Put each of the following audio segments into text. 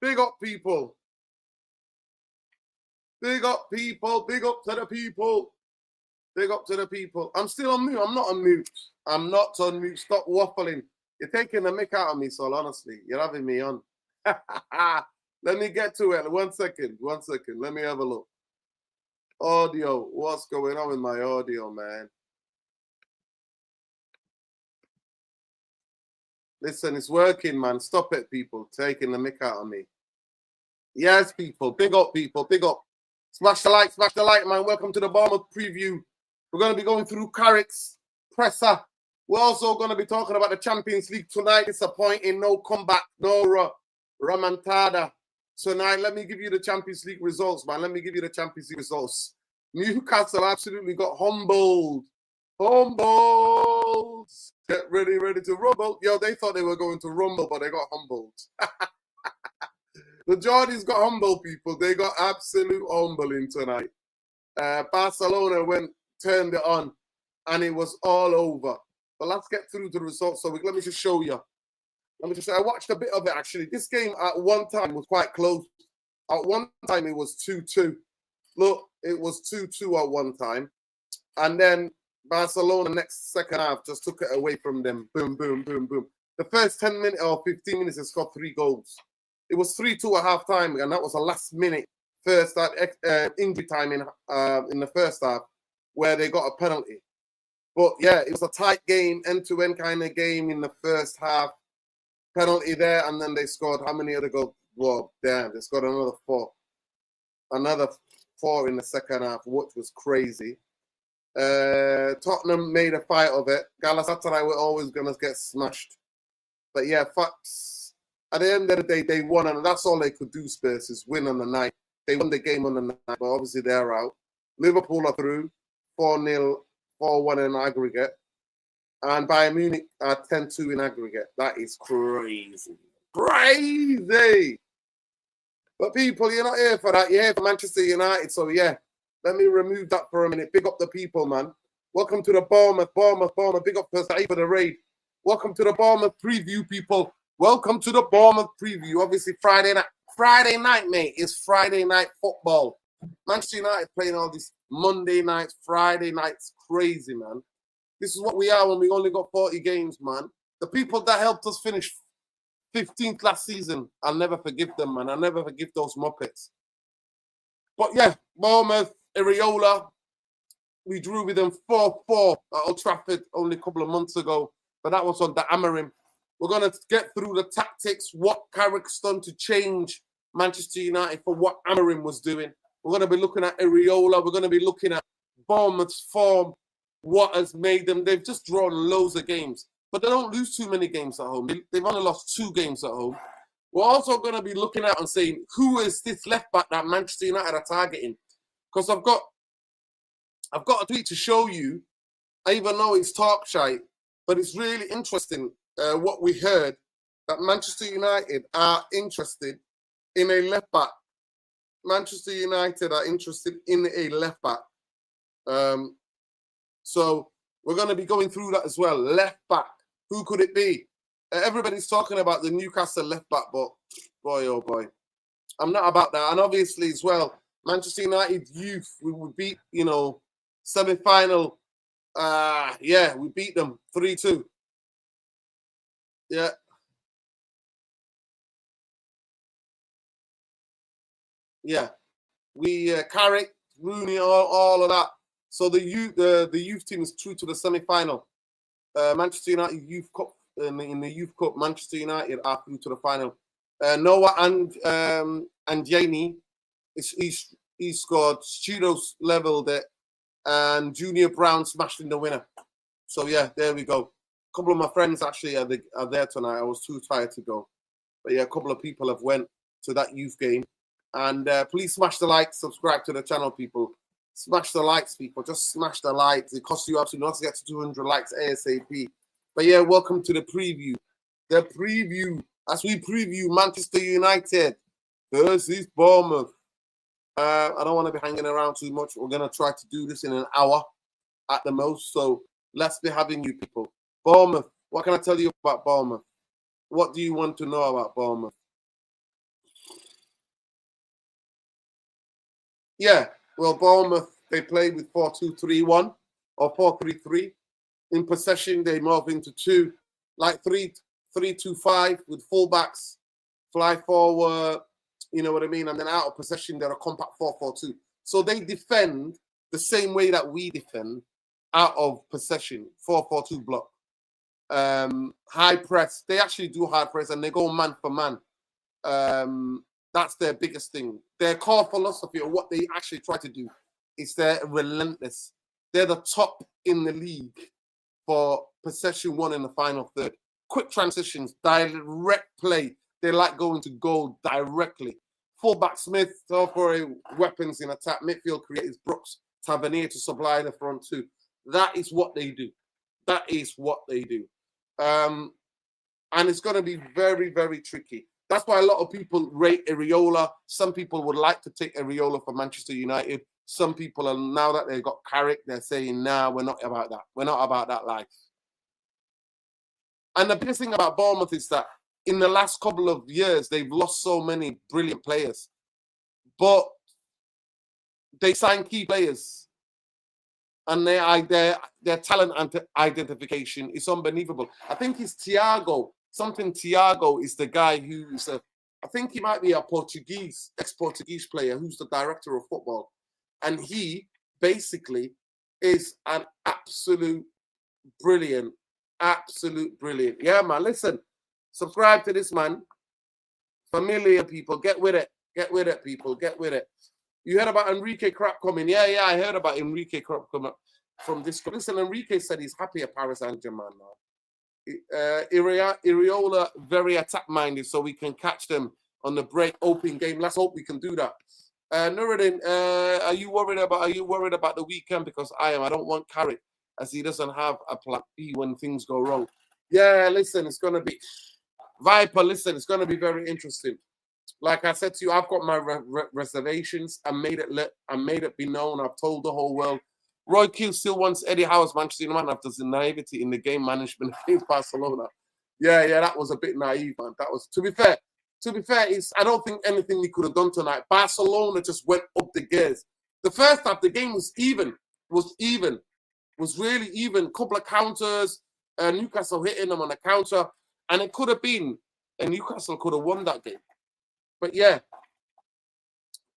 Big up, people. Big up, people. Big up to the people. Big up to the people. I'm still on mute. I'm not on mute. I'm not on mute. Stop waffling. You're taking the mick out of me, Sol, honestly. You're having me on. Let me get to it. 1 second. 1 second. Let me have a look. Audio. What's going on with my audio, man? Listen, it's working, man. Stop it, people. Taking the mick out of me. Yes, people. Big up, people. Big up. Smash the like, man. Welcome to the Bournemouth preview. We're going to be going through Carrick'S presser. We're also going to be talking about the Champions League tonight. Disappointing, no comeback, no remontada. Tonight, let me give you the Champions League results, man. Let me give you the Champions League results. Newcastle absolutely got humbled. Humbled. Get ready to rumble. Yo, they thought they were going to rumble, but they got humbled. The Geordies got humble, people. They got absolute humbling tonight. Barcelona turned it on, and it was all over. But let's get through the results. So let me just show you. I watched a bit of it, actually. This game at one time was quite close. At one time, it was 2-2. Look, it was 2-2 at one time. And then Barcelona, second half, just took it away from them. Boom, boom, boom, boom. The first 10 minutes or 15 minutes, they scored 3 goals. It was 3-2 at half time, and that was a last minute first injury time in the first half where they got a penalty. But yeah, it was a tight game, end-to-end kind of game in the first half. Penalty there, and then they scored how many other goals? Well, damn, they scored another 4. Another 4 in the second half, which was crazy. Tottenham made a fight of it. Galatasaray were always going to get smashed. But yeah, facts. At the end of the day, they won, and that's all they could do, Spurs, is win on the night. They won the game on the night, but obviously they're out. Liverpool are through, 4-0, 4-1 in aggregate. And Bayern Munich are 10-2 in aggregate. That is crazy. Crazy! But people, you're not here for that. You're here for Manchester United. So yeah, let me remove that for a minute. Big up the people, man. Welcome to the Bournemouth. Big up for Saeed for the raid. Welcome to the Bournemouth preview, people. Welcome to the Bournemouth preview. Obviously, Friday night, mate, is Friday night football. Manchester United playing all these Monday nights, Friday nights. Crazy, man. This is what we are when we only got 40 games, man. The people that helped us finish 15th last season, I'll never forgive them, man. I'll never forgive those Muppets. But yeah, Bournemouth, Areola, we drew with them 4-4 at Old Trafford only a couple of months ago, but that was on the Amarim. We're going to get through the tactics, what Carrick's done to change Manchester United for what Amarim was doing. We're going to be looking at Areola. We're going to be looking at Bournemouth's form, what has made them. They've just drawn loads of games, but they don't lose too many games at home. They've only lost 2 games at home. We're also going to be looking at and saying, who is this left back that Manchester United are targeting? Because I've got a tweet to show you. I even know it's talk shite, but it's really interesting what we heard, that Manchester United are interested in a left back. Manchester United are interested in a left back. So we're going to be going through that as well. Left back. Who could it be? Everybody's talking about the Newcastle left back, but boy, oh boy. I'm not about that. And obviously as well, Manchester United youth, we would beat, semi-final. We beat them 3-2. Yeah. Yeah. We Carrick, Rooney, all of that. So the youth team is through to the semi-final. Manchester United Youth Cup in the Youth Cup, Manchester United are through to the final. Noah and Jamie, he scored. Studios leveled it, and Junior Brown smashed in the winner. So yeah, there we go. A couple of my friends actually are there tonight. I was too tired to go, but yeah, a couple of people have went to that youth game. And please smash the like, subscribe to the channel, people. Smash the likes, people. Just smash the likes. It costs you absolutely nothing to get to 200 likes ASAP. But yeah, welcome to the preview. The preview, as we preview Manchester United versus Bournemouth. I don't want to be hanging around too much. We're going to try to do this in an hour at the most. So let's be having you people. Bournemouth. What can I tell you about Bournemouth? What do you want to know about Bournemouth? Yeah, well, Bournemouth, they play with 4-2-3-1 or 4-3-3. In possession, they move into two, like 3-3-2-5 with fullbacks, fly forward, you know what I mean? And then out of possession, they're a compact 4-4-2. So they defend the same way that we defend out of possession, 4-4-2 block. High press, they actually do high press and they go man for man. That's their biggest thing. Their core philosophy or what they actually try to do is they're relentless. They're the top in the league for possession one in the final third. Quick transitions, direct play. They like going to goal directly. Fullback Smith, for weapons in attack. Midfield creators Brooks, Tavernier to supply the front two. That is what they do. That is what they do. And it's going to be very, very tricky. That's why a lot of people rate Areola. Some people would like to take Areola for Manchester United. Some people are, now that they've got Carrick, they're saying, nah, we're not about that. We're not about that life. And the biggest thing about Bournemouth is that in the last couple of years, they've lost so many brilliant players. But they sign key players. And their talent identification is unbelievable. I think it's Thiago. Thiago is the guy who's I think he might be a ex-Portuguese player who's the director of football. And he basically is an absolute brilliant. Yeah, man, listen, subscribe to this, man. Familiar people, get with it. Get with it, people, get with it. You heard about Enrique crap coming. Yeah, I heard about Enrique crap coming from this. Listen, Enrique said he's happy at Paris Saint-Germain now. Areola, very attack-minded, so we can catch them on the break open game. Let's hope we can do that. Nuruddin, are you worried about the weekend? Because I am. I don't want Carrick, as he doesn't have a plan B when things go wrong. Yeah, listen, it's gonna be Viper. Listen, it's gonna be very interesting. Like I said to you, I've got my reservations. I made it be known. I've told the whole world. Roy Keane still wants Eddie Howe's Manchester United after the naivety in the game management against Barcelona. Yeah, that was a bit naive, man. That was, to be fair, I don't think anything he could have done tonight. Barcelona just went up the gears. The first half, the game was really even. Couple of counters, Newcastle hitting them on a counter, and it could have been, and Newcastle could have won that game. But yeah,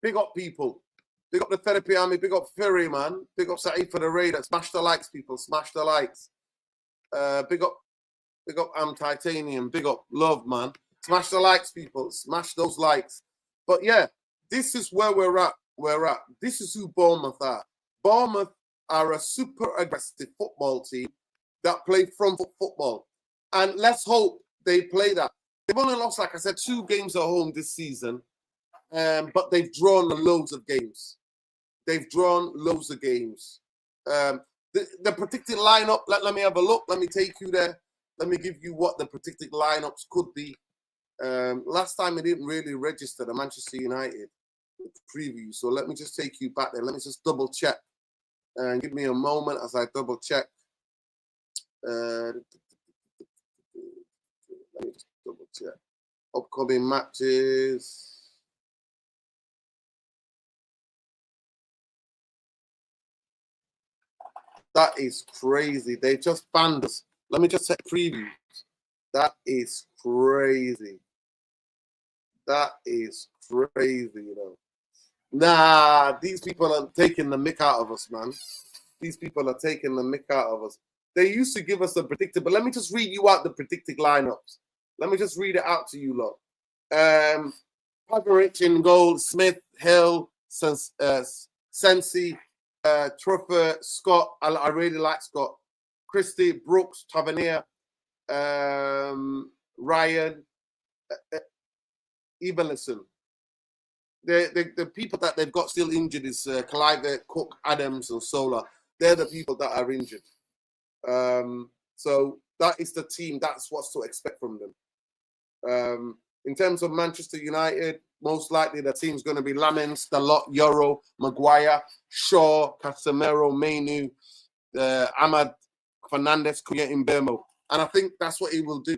big up people. Big up the Therapy Army. Big up Fury, man. Big up Saeed for the Raider. Smash the likes, people. Smash the likes. Big up Titanium. Big up Love, man. Smash the likes, people. Smash those likes. But yeah, this is where we're at. This is who Bournemouth are. Bournemouth are a super aggressive football team that play front foot football. And let's hope they play that. They've only lost, like I said, 2 games at home this season. But they've drawn loads of games. The predicted lineup, let me have a look. Let me take you there. Let me give you what the predicted lineups could be. Last time it didn't really register the Manchester United preview. So let me just take you back there. Let me just double check. And give me a moment as I double check. Let me just double check. Upcoming matches. That is crazy. They just banned us. Let me just set previews. That is crazy. You know. Nah, these people are taking the mick out of us, man. These people are taking the mick out of us. They used to give us the predicted, but let me just read you out the predicted lineups. Let me just read it out to you, lot. Pagarich in goal, Smith, Hill, Sensi, Truffer, Scott. I really like Scott. Christie, Brooks, Tavernier, Ryan, Evanson. The people that they've got still injured is Clive, Cook, Adams, and Sola. They're the people that are injured. So that is the team. That's what's to expect from them. In terms of Manchester United, most likely the team's going to be Lamens, Dalot, Yoro, Maguire, Shaw, Casemiro, Mainu, Ahmad, Fernandes, Kuya in Bermo. And I think that's what he will do.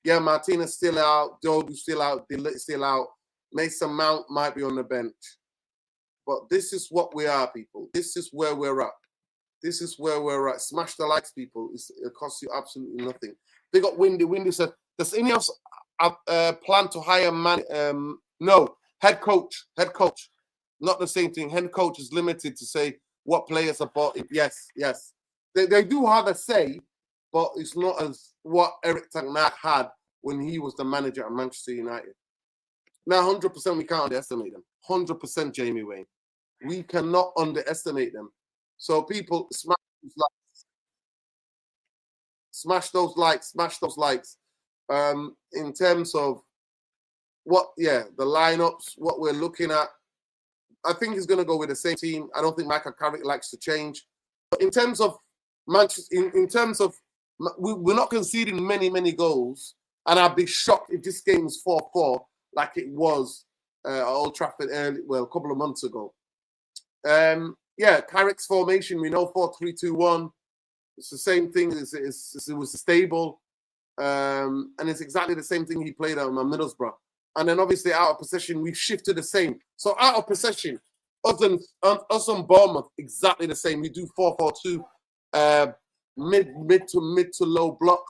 Yeah, Martinez still out, Dogu still out, Delit still out. Mason Mount might be on the bench. But this is what we are, people. This is where we're at. This is where we're at. Smash the likes, people. It costs you absolutely nothing. They got Windy. Windy said, does any of us plan to hire man? No. Head coach. Head coach. Not the same thing. Head coach is limited to say what players are bought. Yes, yes. They do have a say, but it's not as what Eric Ten Hag had when he was the manager at Manchester United. Now, 100% we can't underestimate them. 100% Jamie Wayne. We cannot underestimate them. So people, smash those likes. Smash those likes. Smash those likes. In terms of the lineups, what we're looking at, I think he's going to go with the same team. I don't think Michael Carrick likes to change. But in terms of Manchester, in terms of, we're not conceding many goals. And I'd be shocked if this game is 4-4 like it was at Old Trafford a couple of months ago. Carrick's formation, we know 4-3-2-1. It's the same thing. It was stable. And it's exactly the same thing he played at Middlesbrough. And then obviously out of possession, we've shifted the same. So out of possession, us on Bournemouth, exactly the same. We do 4-4-2, mid to low block.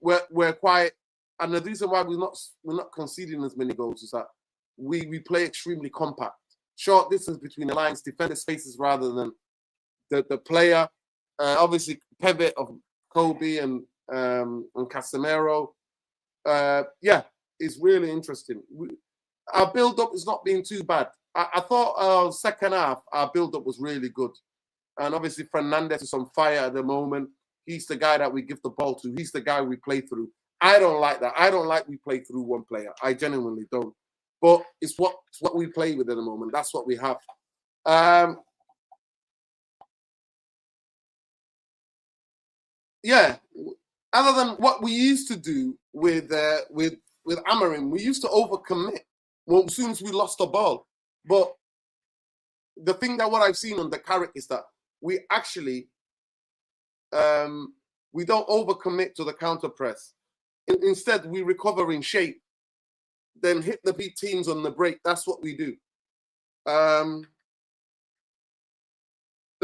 We're quite, and the reason why we're not conceding as many goals is that we play extremely compact, short distance between the lines, defender spaces rather than the player. Obviously, pivot of Kobe and Casemiro. It's really interesting. Our build-up is not being too bad. I thought our second half, our build-up was really good. And obviously, Fernandes is on fire at the moment. He's the guy that we give the ball to. He's the guy we play through. I don't like that. I don't like we play through one player. I genuinely don't. But it's what we play with at the moment. That's what we have. Other than what we used to do with Amorim, we used to overcommit as soon as we lost the ball. But the thing that what I've seen on the Carrick is that we actually we don't overcommit to the counter press. Instead, we recover in shape, then hit the beat teams on the break. That's what we do. The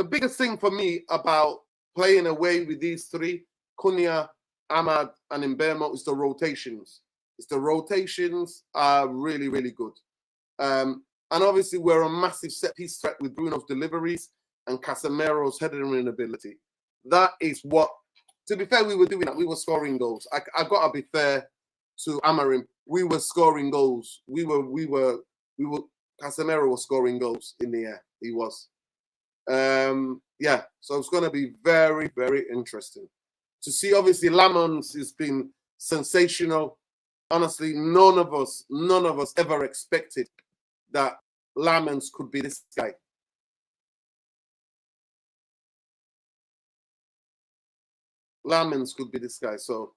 biggest thing for me about playing away with these three, Cunha, Ahmad, and Mbeumo, is the rotations. The rotations are really, really good. And obviously, we're a massive set-piece threat with Bruno's deliveries and Casemiro's heading ability. That is what, to be fair, we were doing that. We were scoring goals. I got to be fair to Amorim. We were scoring goals. Casemiro was scoring goals in the air. He was. So it's going to be very, very interesting to see. Obviously, Lamons has been sensational. Honestly, none of us ever expected that Lamons could be this guy. Lamons could be this guy. So,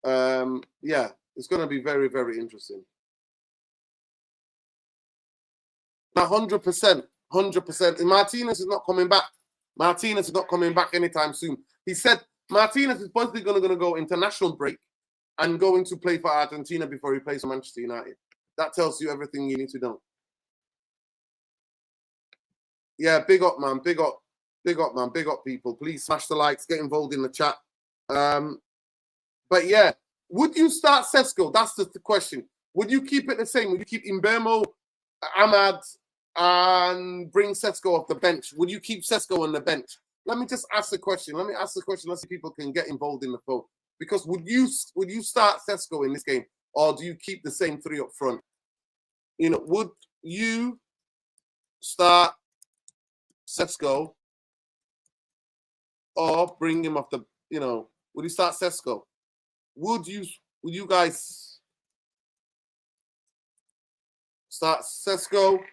it's going to be very, very interesting. Now, 100%. Martinez is not coming back. Martinez is not coming back anytime soon. He said Martinez is possibly going to go international break and going to play for Argentina before he plays for Manchester United. That tells you everything you need to know. Yeah, big up, man. Big up, man. Big up, people. Please smash the likes. Get involved in the chat. But yeah, would you start Sesko? That's the question. Would you keep it the same? Would you keep Mbeumo, Ahmad, and bring Sesko off the bench? Would you keep Sesko on the bench? Let me just ask the question. Let's see if people can get involved in the phone. Because would you start Sesko in this game, or do you keep the same three up front? Would you start Sesko or bring him off the? Would you start Sesko? Would you guys start Sesko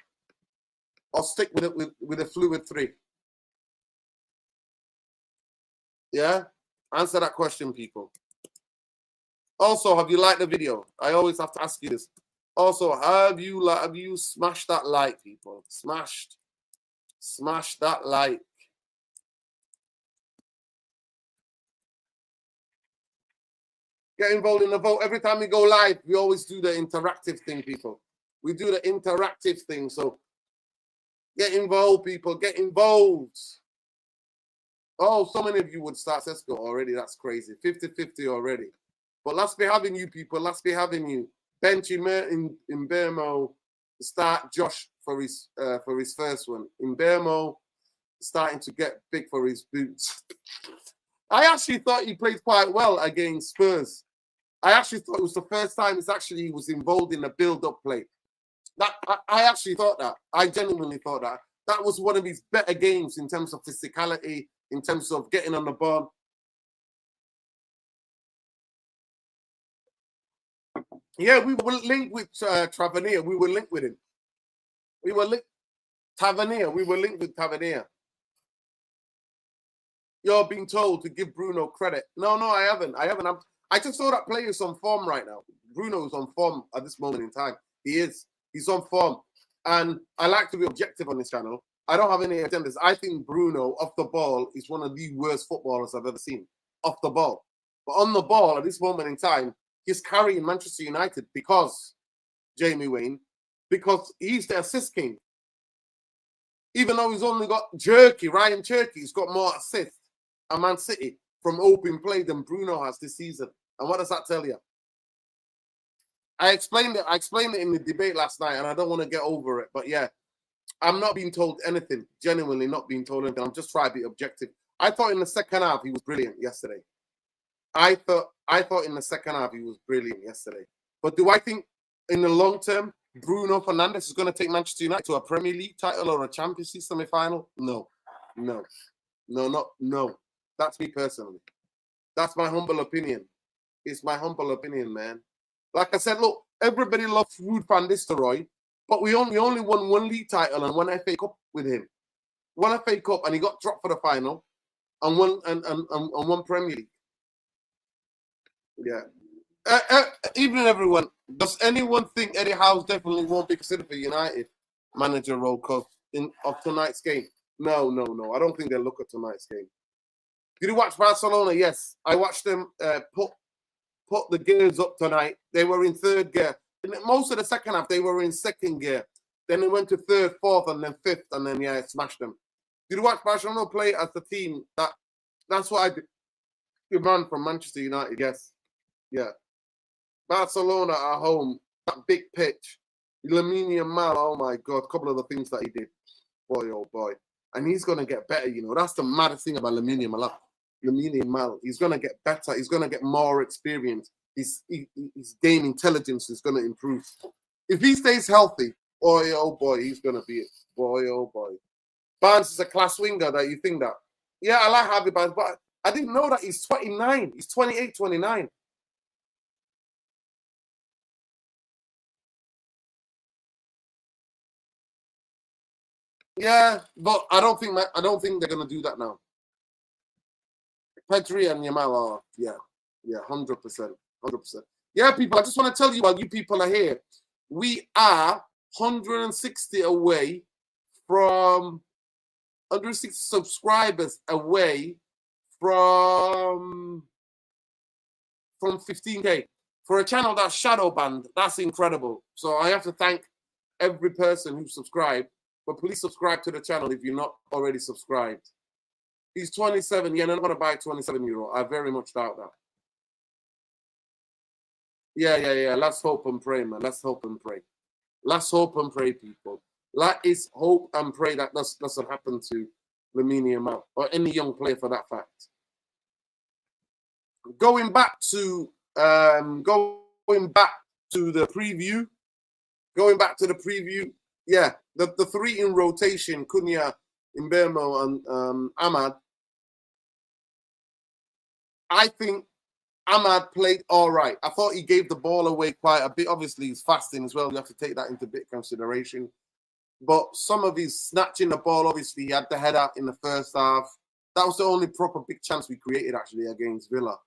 or stick with it with a fluid three? Yeah? Answer that question, people. Also, have you liked the video? I always have to ask you this. Also, have you smashed that like, people? Smash that like. Get involved in the vote. Every time we go live, we always do the interactive thing, people. We do the interactive thing. So Get involved, people. Get involved. Oh, so many of you would start Sesko already. That's crazy. 50-50 already. But let's be having you, people. Let's be having you. Bench in Bermo, start Josh for his first one. In Bermo, starting to get big for his boots. I actually thought he played quite well against Spurs. I actually thought it was the first time he was involved in a build-up play. I actually thought that. I genuinely thought that. That was one of his better games in terms of physicality, in terms of getting on the ball. Yeah, we were linked with Tavernier. We were linked with him. We were linked. Tavernier. We were linked with Tavernier. You're being told to give Bruno credit. No, I haven't. I just saw that player is on form right now. Bruno is on form at this moment in time. He is. He's on form. And I like to be objective on this channel. I don't have any agendas. I think Bruno, off the ball, is one of the worst footballers I've ever seen. Off the ball. But on the ball, at this moment in time, he's carrying Manchester United because, Jamie Wayne, because he's the assist king. Even though he's only got Ryan Cherky's got more assists at Man City from open play than Bruno has this season. And what does that tell you? I explained it in the debate last night, and I don't want to get over it. But yeah, I'm not being told anything. Genuinely not being told anything. I'm just trying to be objective. I thought in the second half he was brilliant yesterday. I thought in the second half he was brilliant yesterday. But do I think in the long term Bruno Fernandes is going to take Manchester United to a Premier League title or a Champions League semi-final? No. That's me personally. That's my humble opinion. It's my humble opinion, man. Like I said, look, everybody loves Ruud van Nistelrooy, but we only won one league title and one FA Cup with him. One FA Cup, and he got dropped for the final, and one Premier League. Yeah. Evening, everyone. Does anyone think Eddie Howe's definitely won't be considered for United manager role because of tonight's game? No. I don't think they'll look at tonight's game. Did you watch Barcelona? Yes. I watched them put the gears up tonight. They were in third gear. In most of the second half, they were in second gear. Then they went to third, fourth, and then fifth, and then, yeah, smashed them. Did you watch Barcelona play as the team? That's what I demand from Manchester United, yes. Yeah. Barcelona at home, that big pitch. Lamine Yamal, oh my God, a couple of the things that he did. Boy, oh boy. And he's going to get better, you know. That's the maddest thing about Lamine Yamal. He's going to get better. He's going to get more experience. His game intelligence is going to improve. If he stays healthy, boy, oh boy, he's going to be it. Boy, oh boy. Barnes is a class winger that you think that. Yeah, I like Harvey Barnes, but I didn't know that he's 29. He's 28, 29. Yeah, but I don't think they're gonna do that now. Pedri and Yamal are, yeah, 100%. Yeah, people, I just want to tell you while you people are here, we are 160 away from 160 subscribers away from 15K. For a channel that's shadow banned, that's incredible. So I have to thank every person who subscribed. But please subscribe to the channel if you're not already subscribed. He's 27. Yeah, I'm not going to buy a 27-year-old. I very much doubt that. Yeah. Let's hope and pray, man. Let's hope and pray. Let's hope and pray, people. Let us hope and pray that doesn't happen to Lamine Yamal or any young player for that fact. Going back to the preview. Yeah, the three in rotation, Cunha, Mbeumo, and Ahmad. I think Ahmad played all right. I thought he gave the ball away quite a bit. Obviously, he's fasting as well. You have to take that into bit consideration. But some of his snatching the ball, obviously, he had the header in the first half. That was the only proper big chance we created, actually, against Villa.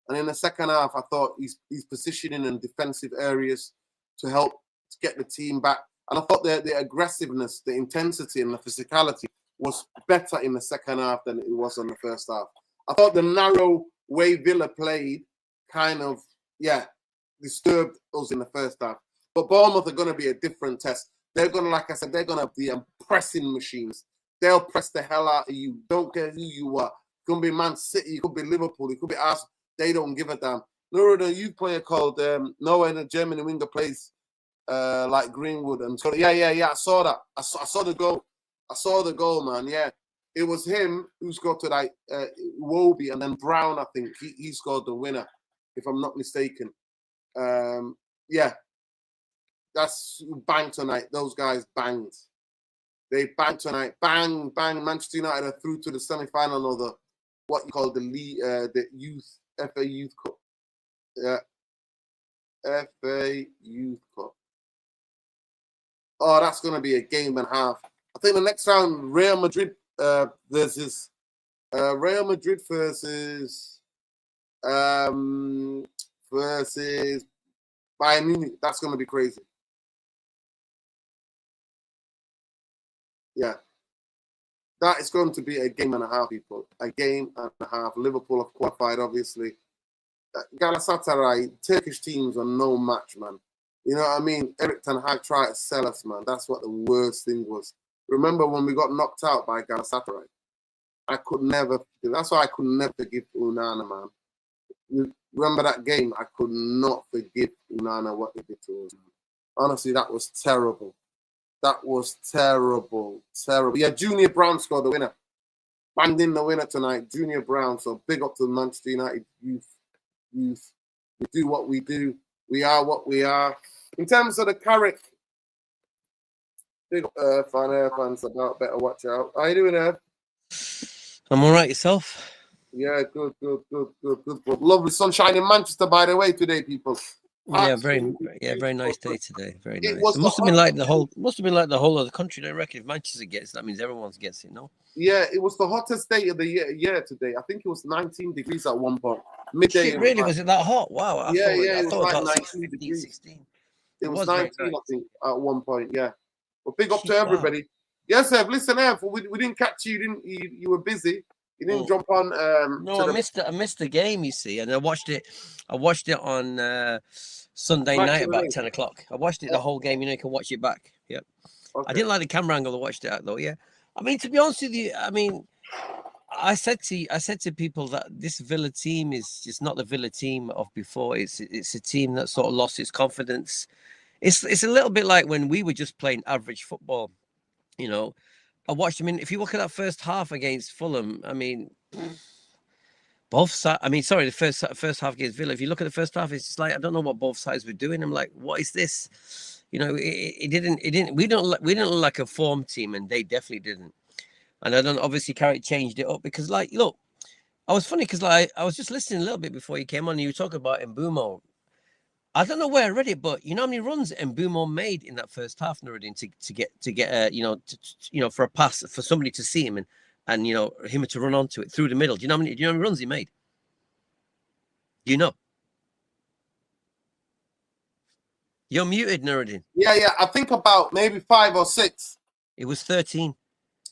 And in the second half, I thought he's positioning in defensive areas to help to get the team back. And I thought the aggressiveness, the intensity, and the physicality was better in the second half than it was in the first half. I thought the narrow way Villa played kind of, disturbed us in the first half. But Bournemouth are going to be a different test. They're gonna, like I said, they're gonna be pressing machines. They'll press the hell out of you. Don't care who you are. It could be Man City, it could be Liverpool, it could be Arsenal. They don't give a damn. No, a youth player called Noah in a German winger plays like Greenwood, and so yeah. I saw that. I saw the goal. I saw the goal, man. Yeah, it was him who scored to like Wobie, and then Brown. I think he scored the winner, if I'm not mistaken. Yeah, that's bang tonight. Those guys banged. They banged tonight. Bang. Manchester United are through to the semi-final of the what you call the league, the youth FA Youth Cup. Yeah, FA Youth Cup. Oh, that's going to be a game and a half. I think the next round, Real Madrid versus Bayern Munich. That's going to be crazy. Yeah. That is going to be a game and a half, people. A game and a half. Liverpool have qualified, obviously. Galatasaray, Turkish teams are no match, man. You know what I mean? Erik ten Hag tried to sell us, man. That's what the worst thing was. Remember when we got knocked out by Galatasaray? That's why I could never forgive Onana, man. Remember that game? I could not forgive Onana what they did to us. Honestly, that was terrible. That was terrible. Yeah, Junior Brown scored the winner. Banged in the winner tonight, Junior Brown. So big up to the Manchester United youth. We do what we do. We are what we are. In terms of the Carrick, big fans about, better watch out. How you doing, Irv? I'm all right, yourself? Yeah, good. Lovely sunshine in Manchester, by the way, today, people. Yeah, very nice day today. Very nice. It must have been like the whole of the country. I reckon if Manchester gets it, that means everyone gets it, no? Yeah, it was the hottest day of the year today. I think it was 19 degrees at one point. Midday. Shit, really? Was it that hot? Wow. I thought it was like 19 degrees. 16. It was 19, I think, at one point. Yeah. Well, big up to everybody. Wow. Yes, Ev. Listen, Ev. We didn't catch you. You were busy. You didn't jump on. No, I missed the game. You see, and I watched it on Sunday night about 10 o'clock. I watched it the whole game. You know, you can watch it back. Yep. Okay. I didn't like the camera angle I watched it at, though. Yeah. I mean, to be honest with you, I said to people that this Villa team is just not the Villa team of before. It's a team that sort of lost its confidence. It's a little bit like when we were just playing average football. You know, I watched. I mean, if you look at that first half against Fulham, I mean, both sides. I mean, sorry, the first half against Villa. If you look at the first half, it's just like I don't know what both sides were doing. I'm like, what is this? You know, it didn't. We didn't look like a form team, and they definitely didn't. And I don't obviously Carrick changed it up because, like, look, I was funny because like I was just listening a little bit before you came on. And you were talking about Mbeumo. I don't know where I read it, but you know how many runs Mbeumo made in that first half, Nuruddin, to get for a pass for somebody to see him and you know him to run onto it through the middle. Do you know how many runs he made? Do you know? You're muted, Nuruddin. Yeah. I think about maybe 5 or 6. It was 13.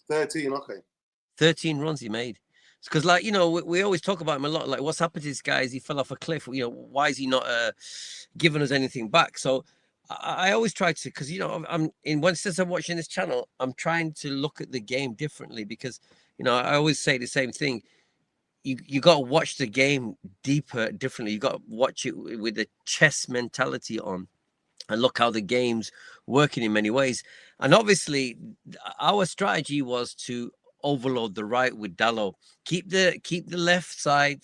13, okay. 13 runs he made. Because, like, you know, we always talk about him a lot. Like, what's happened to this guy? Is he fell off a cliff? You know, why is he not giving us anything back? So I always try to, because, you know, since I'm watching this channel, I'm trying to look at the game differently because, you know, I always say the same thing. You got to watch the game differently. You got to watch it with a chess mentality on. And look how the game's working in many ways. And obviously, our strategy was to overload the right with Dalot. Keep the left side,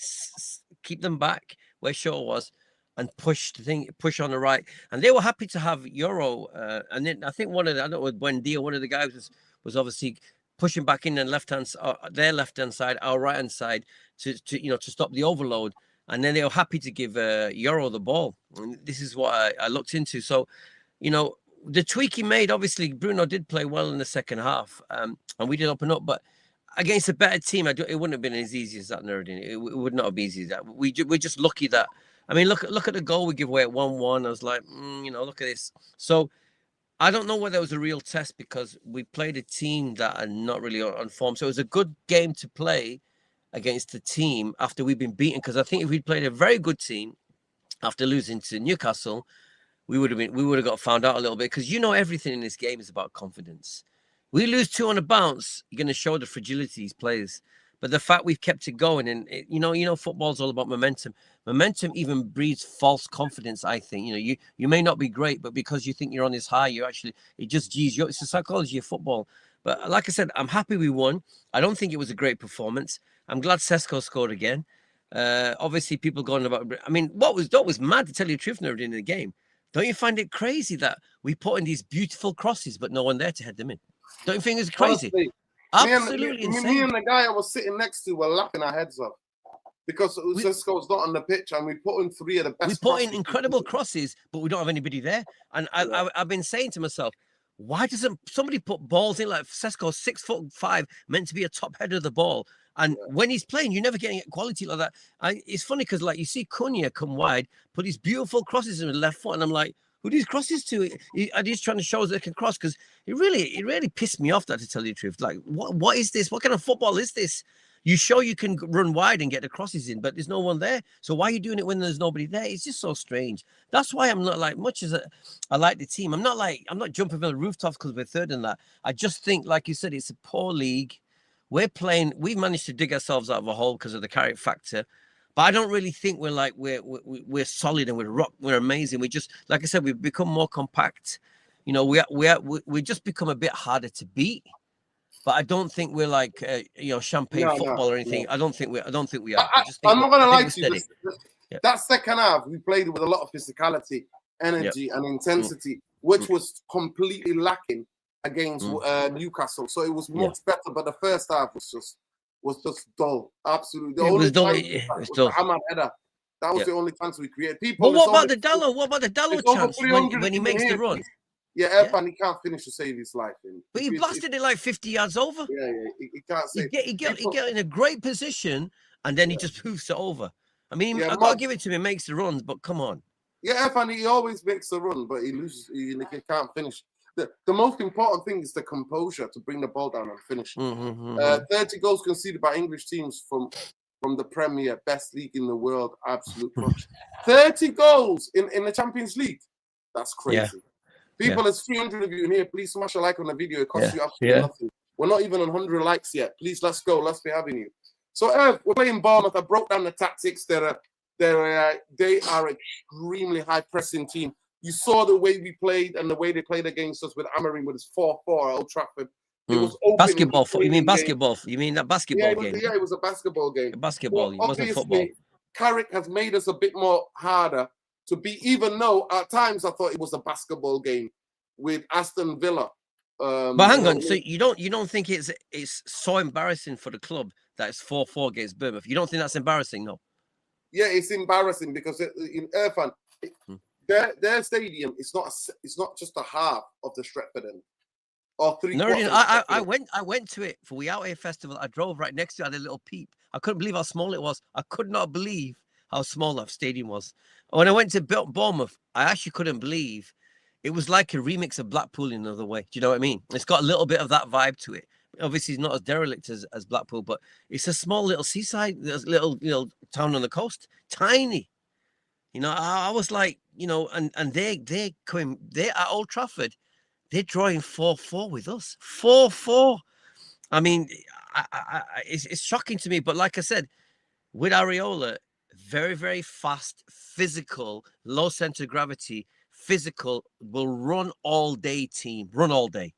keep them back where Shaw was, and push on the right. And they were happy to have Euro. And then I think one of the guys was obviously pushing back in and their left hand side, our right hand side, to stop the overload. And then they were happy to give Euro the ball. And this is what I looked into. So, you know, the tweak he made, obviously, Bruno did play well in the second half. And we did open up. But against a better team, it wouldn't have been as easy as that, Nuruddin. It would not have been easy as that. We're just lucky that... I mean, look at the goal we give away at 1-1. I was like, look at this. So I don't know whether it was a real test because we played a team that are not really on form. So it was a good game to play against the team after we've been beaten, because I think if we'd played a very good team after losing to Newcastle, we would have got found out a little bit, because everything in this game is about confidence. We lose 2 on a bounce, you're going to show the fragility of these players. But the fact we've kept it going, and football's all about momentum. Momentum even breeds false confidence, I think. You may not be great, but because you think you're on this high, it just G's you up. It's the psychology of football. But like I said, I'm happy we won. I don't think it was a great performance. I'm glad Sesko scored again. Obviously, people going about. I mean, what was mad, to tell you the truth, never in the game. Don't you find it crazy that we put in these beautiful crosses, but no one there to head them in? Don't you think it's crazy? Honestly, Absolutely insane. Me and the guy I was sitting next to were laughing our heads off because Sesko's not on the pitch, and we put in 3 of the best. We put in incredible crosses, but we don't have anybody there. And I've been saying to myself, why doesn't somebody put balls in? Like Sesko, 6'5", meant to be a top header of the ball. And when he's playing, you're never getting quality like that. It's funny because, like, you see Cunha come wide, put these beautiful crosses in the left foot, and I'm like, who these crosses to? Are these trying to show us they can cross? Because it really pissed me off, that, to tell you the truth. Like, what is this? What kind of football is this? You show you can run wide and get the crosses in, but there's no one there. So why are you doing it when there's nobody there? It's just so strange. That's why I'm not, like, much as I like the team, I'm not jumping from the rooftops because we're third in that. I just think, like you said, it's a poor league. We've managed to dig ourselves out of a hole because of the Carrick factor. But I don't really think we're solid and we're amazing. We just, like I said, we've become more compact. We just become a bit harder to beat. But I don't think we're like champagne football or anything. No. I don't think we are. I'm not gonna lie to you. That second half, we played with a lot of physicality, energy, and intensity, which was completely lacking against Newcastle. So it was much better. But the first half was just dull. Absolutely. The only time was the Hamad header. That was the only chance we created. But what about the Dallo? What about the Dallo chance when he makes the run? Yeah, Irfan, he can't finish to save his life. But he blasted it like 50 yards over. Yeah, he can't save it. He get in a great position, and then he just poofs it over. I mean, I got to give it to him. He makes the runs, but come on. Yeah, Irfan, he always makes the run, but he loses. He can't finish. The most important thing is the composure to bring the ball down and finish. 30 goals conceded by English teams from the Premier, best league in the world, absolute crunch. 30 goals in the Champions League. That's crazy. Yeah. People, there's 300 of you in here. Please smash a like on the video. It costs you absolutely nothing. We're not even on 100 likes yet. Please, let's go. Let's be having you. So, we're playing Bournemouth. I broke down the tactics. They are extremely high pressing team. You saw the way we played and the way they played against us with Amorim with his 4-4 at Old Trafford. It was open. Basketball. You mean basketball? You mean that basketball game? Yeah, it was a basketball game. Basketball. It wasn't football. Carrick has made us a bit more harder to beat, even though at times I thought it was a basketball game with Aston Villa. But hang on, so you don't think it's so embarrassing for the club that it's 4-4 against Bournemouth? You don't think that's embarrassing, no? Yeah, it's embarrassing because in Irfan, their stadium it's not just a half of the Stretford end or 3 quarters. No, I went to it for We Out Here Festival. I drove right next to it, I had a little peep. I couldn't believe how small it was. I could not believe how small that stadium was. When I went to Bournemouth, I actually couldn't believe it was like a remix of Blackpool in another way. Do you know what I mean? It's got a little bit of that vibe to it. Obviously, it's not as derelict as Blackpool, but it's a small little seaside, little town on the coast, tiny. I was like, and they're at Old Trafford, they're drawing 4-4 with us. 4-4. I mean, it's shocking to me, but like I said, with Areola, very, very fast, physical, low center of gravity, physical, will run all day team, run all day.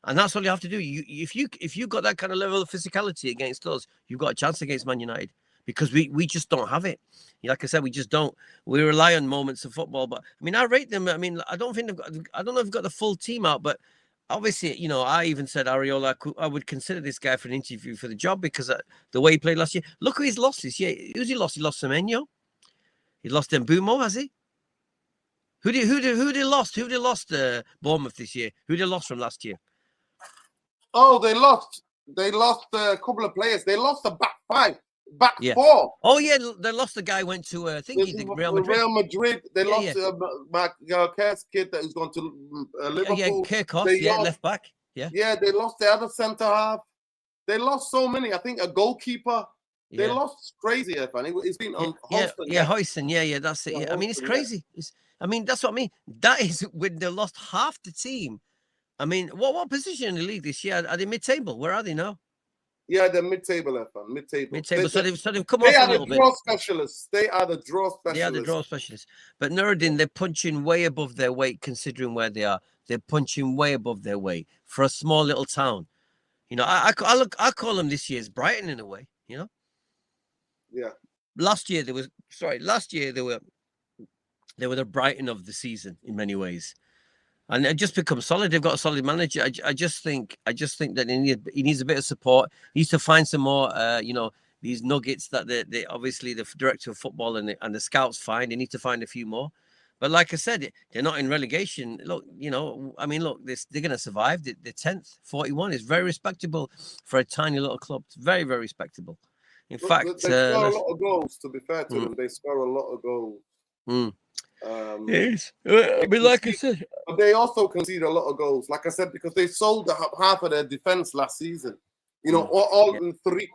And that's all you have to do. If you got that kind of level of physicality against us, you've got a chance against Man United, because we just don't have it. Like I said, we just don't. We rely on moments of football. But I mean, I rate them. I mean, I don't know if they've got the full team out, but obviously, I even said Areola, I would consider this guy for an interview for the job because the way he played last year. Look who he's lost this year. Who's he lost? He lost Semenyo. He lost Mbumo, has he? Who they lost? Who they lost Bournemouth this year? Who they lost from last year? Oh, they lost a couple of players. They lost the back four. Oh yeah, they lost the guy who went to Real Madrid. Real Madrid. They lost Carrick'S kid that was going to Liverpool. Yeah, Carrick'S, left back. Yeah, they lost the other centre half. They lost so many. I think a goalkeeper. They Yeah. lost crazy, Irfan. It's been on Holston. Hoyston. Yeah, that's it. Yeah. I mean, it's crazy. I mean, that's what I mean. That is when they lost half the team. I mean, what position in the league this year? Are they mid-table? Where are they now? Yeah, they're mid-table, Irfan. Mid-table. Mid-table. So they've come They off are a little the bit. draw specialists. They are the draw specialists. They are the draw specialists. But Nuruddin, they're punching way above their weight considering where they are. They're punching way above their weight for a small little town. You know, I call them this year's Brighton in a way. You know. Yeah. Last year they were the Brighton of the season in many ways. And it just become solid. They've got a solid manager. I just think that he needs a bit of support. He needs to find some more, these nuggets that they obviously the director of football and the scouts find. They need to find a few more. But like I said, they're not in relegation. Look, they're going to survive. They're 10th, 41 is very respectable for a tiny little club. It's very, very respectable. In fact, they score a lot of goals. To be fair to them, they score a lot of goals. Yes. I mean, like I said, but they also concede a lot of goals. Like I said, because they sold half of their defense last season. You know, all in three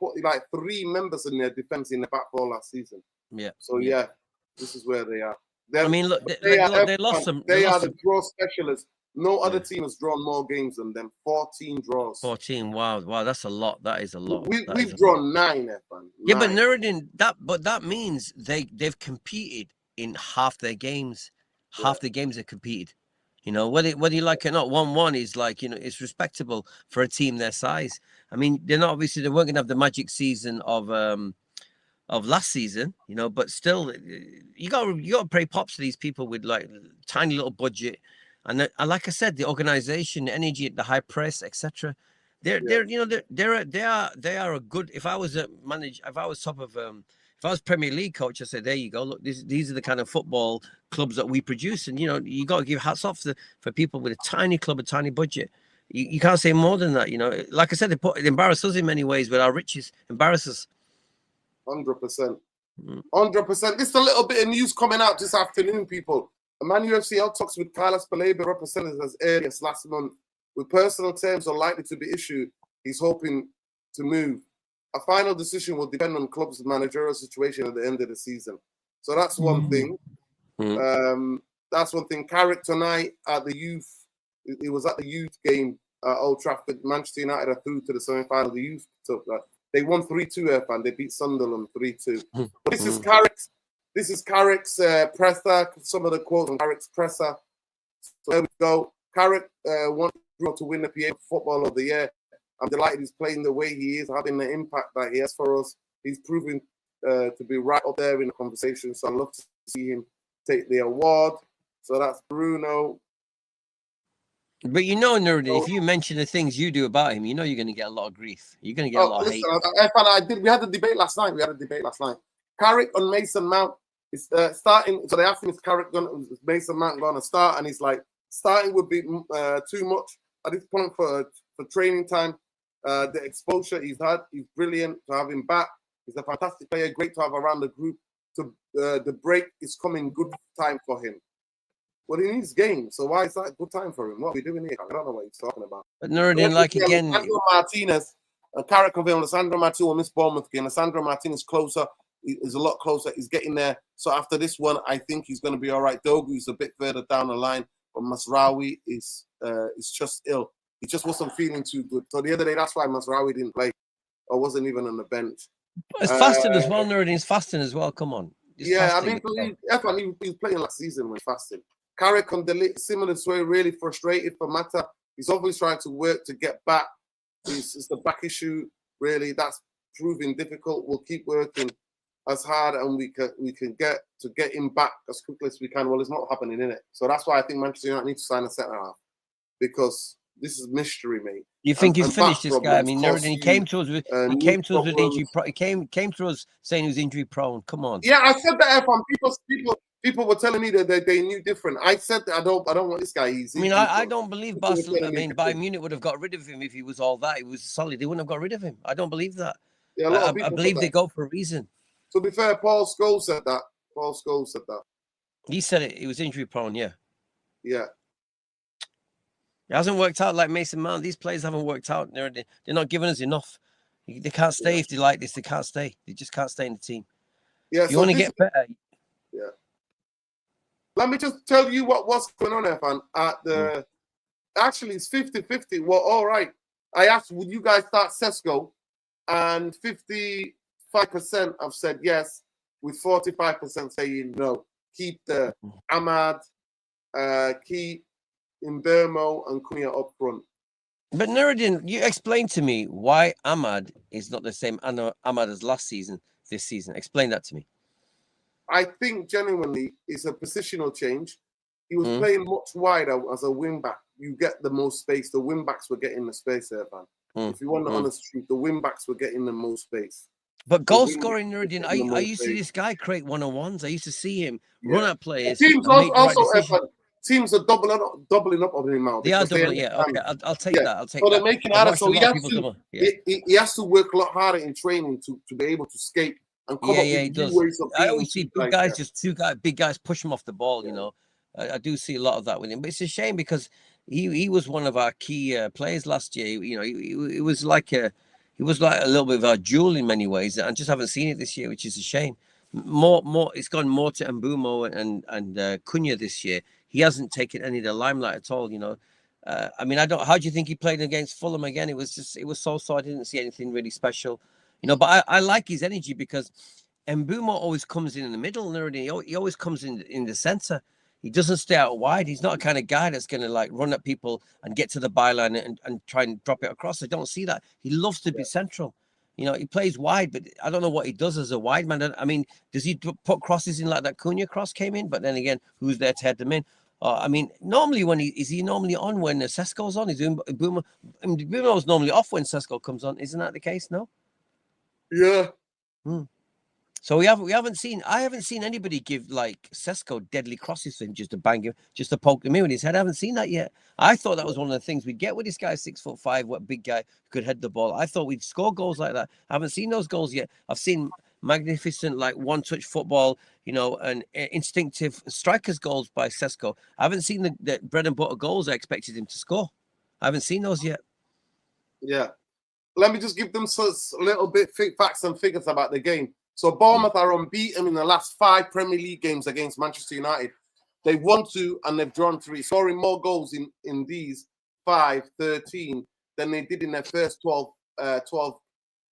members in their defense in the back four last season. Yeah. So this is where they are. I mean, look, they lost some. They are the draw specialists. No other team has drawn more games than them. 14 draws. 14. Wow, that's a lot. That is a lot. We've drawn 9, Efan. Yeah, but Nuruddin, that means they've competed in half their games. Half the games are competed. You know, whether you like it or not, 1-1 is like, you know, it's respectable for a team their size. I mean, they weren't gonna have the magic season of last season, you know, but still, you got to pay props to these people with like tiny little budget, and like I said, the organization, the energy, the high press, etc. They are a good. If I was top of if I was Premier League coach, I say, there you go. Look, these are the kind of football clubs that we produce, and you know, you got to give hats off for people with a tiny club, a tiny budget. You can't say more than that, you know. Like I said, it embarrass us in many ways, but our riches embarrass us. 100%. 100%. This is a little bit of news coming out this afternoon, people. A Man UFC held talks with Carlos Palebe represented as early as last month. With personal terms are likely to be issued, he's hoping to move. A final decision will depend on club's managerial situation at the end of the season. So that's one thing. That's one thing. Carrick tonight at the youth, it was at the youth game at Old Trafford. Manchester United are through to the semi-final. The youth took that. They won 3-2, and they beat Sunderland 3-2. But this is Carrick's. This is Carrick's presser. Some of the quotes on Carrick's presser. So there we go. Carrick wants to win the PA Football of the Year. I'm delighted he's playing the way he is, having the impact that he has for us. He's proving to be right up there in the conversation. So I'd love to see him take the award. So that's Bruno. But you know, Nuruddin, if you mention the things you do about him, you know you're going to get a lot of grief. You're going to get a lot of hate. We had a debate last night. Carrick on Mason Mount is starting. So they asked him, is Mason Mount going to start? And he's like, starting would be too much at this point for training time. The exposure he's had, he's brilliant to have him back. He's a fantastic player, great to have around the group. The break is coming good time for him. Well, he needs games, so why is that a good time for him? What are we doing here? I don't know what he's talking about. But Nuruddin, like again, Alessandro Martinez, Carrick convinced Alessandro Martinez will miss Bournemouth game. Alessandro Martinez closer, is a lot closer. He's getting there. So after this one, I think he's going to be all right. Dogu is a bit further down the line, but Masraoui is just ill. He just wasn't feeling too good. So the other day, that's why Masraoui didn't play or wasn't even on the bench. It's fasting as well, Nuruddin. It's fasting as well. Come on. It's fasting. I mean, he was playing last season when fasting. Carrick on the similar way, really frustrated for Mata. He's obviously trying to work to get back. It's the back issue, really. That's proving difficult. We'll keep working as hard and we can get him back as quickly as we can. Well, it's not happening, innit? So that's why I think Manchester United need to sign a centre half, because this is mystery, mate. You think he's finished, this guy? I mean, Nuruddin, he came to us with injury. He came to us saying he was injury prone. Come on. Yeah, I said that. People were telling me that they knew different. I said that I don't want this guy. I mean, I don't believe Barcelona. I mean, Bayern Munich would have got rid of him if he was all that. He was solid. They wouldn't have got rid of him. I don't believe that. Yeah, I believe they go for a reason. To be fair, Paul Scholes said that. He said it. He was injury prone. Yeah. Yeah. It hasn't worked out like Mason Mount. These players haven't worked out. They're not giving us enough. They can't stay if they like this. They can't stay. They just can't stay in the team. Yeah, If you want to get better. Yeah. Let me just tell you what's going on, Evan. Actually, it's 50-50. Well, all right. I asked, would you guys start Sesko? And 55% have said yes, with 45% saying no. Keep the Ahmad, keep Mbeumo and Cunha up front. But Nuruddin, you explain to me why Ahmad is not the same Ahmad as last season, this season. Explain that to me. I think genuinely it's a positional change. He was playing much wider as a wing back. You get the most space. The wing backs were getting the space there, man. If you want the honest truth, the wing backs were getting the most space. But goal scoring, Nuruddin, I used to see this guy create one-on-ones. I used to see him run at players. Teams teams are doubling up on him now. They are doubling, okay, I'll take that. I'll take so that. they're making out so he has to work a lot harder in training to be able to skate and come up with new ways of I always see big guys, big guys push him off the ball, you know. I do see a lot of that with him, but it's a shame because he was one of our key players last year. You know, he was like a little bit of a jewel in many ways, and just haven't seen it this year, which is a shame. It's gone more to Mbeumo and Cunha this year. He hasn't taken any of the limelight at all, you know. I mean, how do you think he played against Fulham again? It was so. I didn't see anything really special, you know. But I like his energy because Mbeumo always comes in the middle, and he always comes in the center. He doesn't stay out wide. He's not a kind of guy that's going to like run at people and get to the byline and try and drop it across. I don't see that. He loves to be central. You know, he plays wide, but I don't know what he does as a wide man. I mean, does he put crosses in like that Cunha cross came in? But then again, who's there to head them in? I mean, normally is he normally on when Sesko's on? Is Bumo's normally off when Sesko comes on. Isn't that the case? No. Yeah. So I haven't seen anybody give like Sesko deadly crosses for him just to bang him, just to poke him in with his head. I haven't seen that yet. I thought that was one of the things we'd get with this guy, 6'5", what big guy who could head the ball. I thought we'd score goals like that. I haven't seen those goals yet. I've seen magnificent like one-touch football, you know, and instinctive strikers goals by Sesko. I haven't seen the bread and butter goals I expected him to score. I haven't seen those yet. Yeah. Let me just give them a little bit facts and figures about the game. So Bournemouth are unbeaten in the last 5 Premier League games against Manchester United. They've won 2 and they've drawn 3, scoring more goals in these 13 than they did in their first 12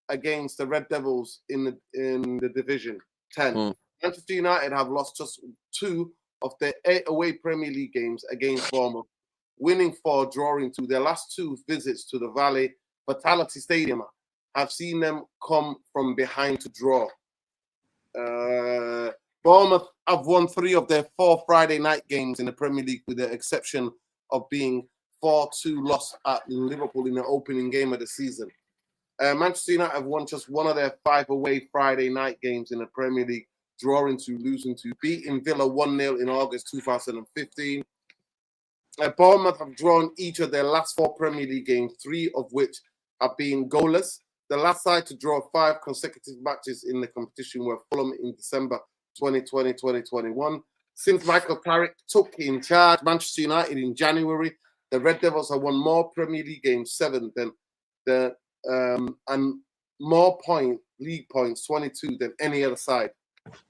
against the Red Devils in the division 10. Manchester United have lost just 2 of their 8 away Premier League games against Bournemouth, winning 4, drawing 2. Their last 2 visits to the Valley Vitality Stadium have seen them come from behind to draw. Bournemouth have won 3 of their 4 Friday night games in the Premier League, with the exception of being 4-2 loss at Liverpool in the opening game of the season. Manchester United have won just 1 of their 5 away Friday night games in the Premier League, drawing 2, losing 2, beating Villa 1-0 in August 2015. Bournemouth have drawn each of their last 4 Premier League games, 3 of which have been goalless. The last side to draw 5 consecutive matches in the competition were Fulham in December 2020-2021. Since Michael Carrick took in charge Manchester United in January, the Red Devils have won more Premier League games, 7, and more league points, 22, than any other side.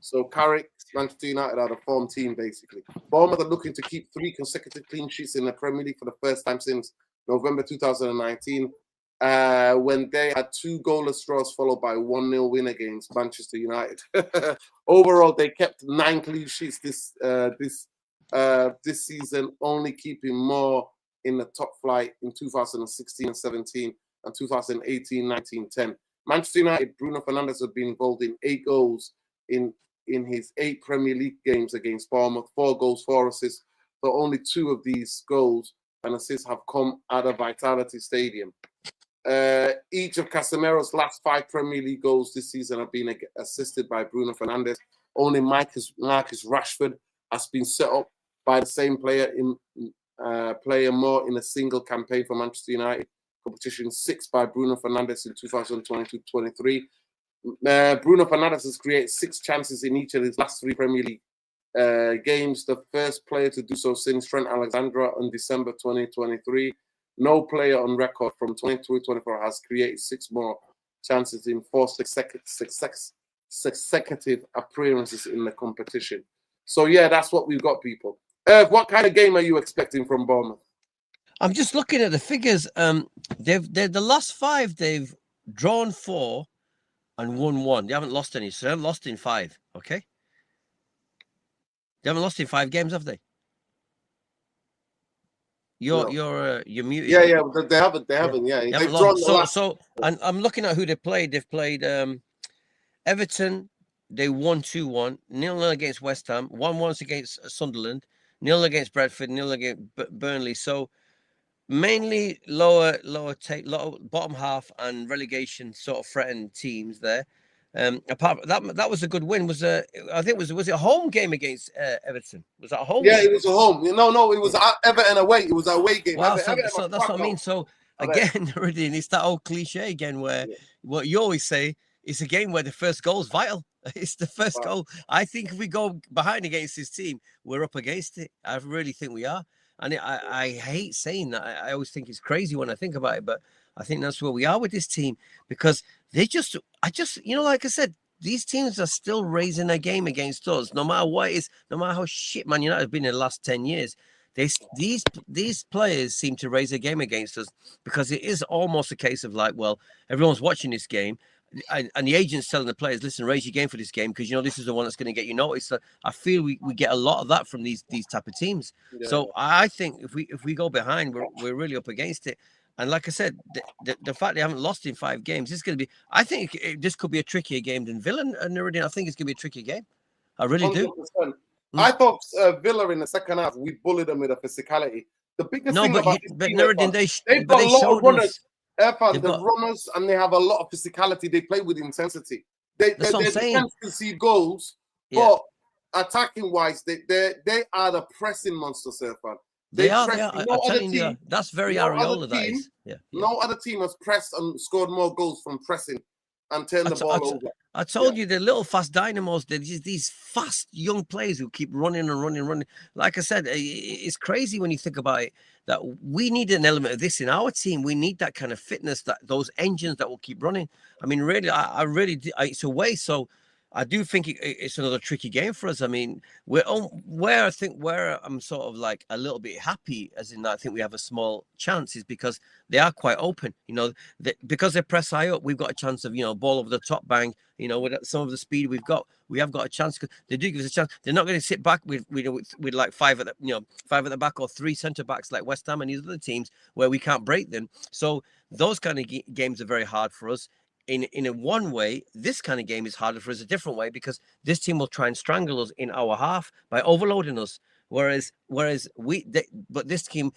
So Carrick's Manchester United are the form team, basically. Bournemouth are looking to keep 3 consecutive clean sheets in the Premier League for the first time since November 2019. When they had 2 goalless draws followed by 1-0 win against Manchester United. Overall, they kept 9 clean sheets this season, only keeping more in the top flight in 2016 and 17 and 2018, 19, 10. Manchester United, Bruno Fernandes has been involved in 8 goals in his 8 Premier League games against Bournemouth, 4 goals, 4 assists. So only 2 of these goals and assists have come out of Vitality Stadium. Each of Casemiro's last 5 Premier League goals this season have been assisted by Bruno Fernandes. Only Marcus Rashford has been set up by the same player more in a single campaign for Manchester United. Competition 6 by Bruno Fernandes in 2022-23. Bruno Fernandes has created 6 chances in each of his last 3 Premier League games. The first player to do so since Trent Alexander in December 2023. No player on record from 2022-24 has created 6 more chances in 4 consecutive appearances in the competition. So yeah, that's what we've got, people. What kind of game are you expecting from Bournemouth? I'm just looking at the figures. They've the last 5 they've drawn 4 and won 1. They haven't lost any, so they haven't lost in 5. Okay, they haven't lost in 5 games, have they? You're muted. Yeah, they haven't. Yeah, they haven't lost. So and I'm looking at who they played. They've played Everton. They won 2-1, 0-0 against West Ham, 1-1 against Sunderland, 0 against Bradford, 0 against Burnley. So mainly lower bottom half and relegation sort of threatened teams there. Apart from that was a good win. I think was it a home game against Everton? Was that a home? Yeah, it was a home. No, it was Everton away. It was an away game. Wow, so that's what I mean. So again, it's that old cliche again where what you always say, it's a game where the first goal is vital. It's the first goal. I think if we go behind against this team, we're up against it. I really think we are. And I hate saying that. I always think it's crazy when I think about it, but I think that's where we are with this team because like I said, these teams are still raising their game against us, no matter what it is, no matter how shit Man United have been in the last 10 years. These players seem to raise their game against us because it is almost a case of like, well, everyone's watching this game. And the agent's telling the players, listen, raise your game for this game because this is the one that's going to get you noticed. So I feel we get a lot of that from these type of teams. Yeah. So I think if we go behind, we're really up against it. And like I said, the fact they haven't lost in 5 games, this is going to be. I think this could be a trickier game than Villa and Nuruddin. I think it's going to be a tricky game. I really 100%. Do. I thought Villa in the second half we bullied them with a physicality. The biggest thing about Nuruddin, they've got a lot of runners. The runners, and they have a lot of physicality. They play with intensity. They can concede goals, but attacking wise, they are the pressing monsters, Irfan. They are. I'm telling you, that's very Areola. That is. Yeah. No other team has pressed and scored more goals from pressing and turned the ball over. I told you, the little fast dynamos, these fast young players who keep running and running. Like I said, it's crazy when you think about it, that we need an element of this in our team. We need that kind of fitness, those engines that will keep running. I mean, really, it's a way. So I do think it's another tricky game for us. I mean, where I'm sort of like a little bit happy, as in I think we have a small chance, is because they are quite open. Because they press high up, we've got a chance of ball over the top, bang. With some of the speed we've got, we have got a chance. They do give us a chance. They're not going to sit back with like 5 at the back or 3 centre backs like West Ham and these other teams where we can't break them. So those kind of games are very hard for us. In one way, this kind of game is harder for us a different way because this team will try and strangle us in our half by overloading us. Whereas this team,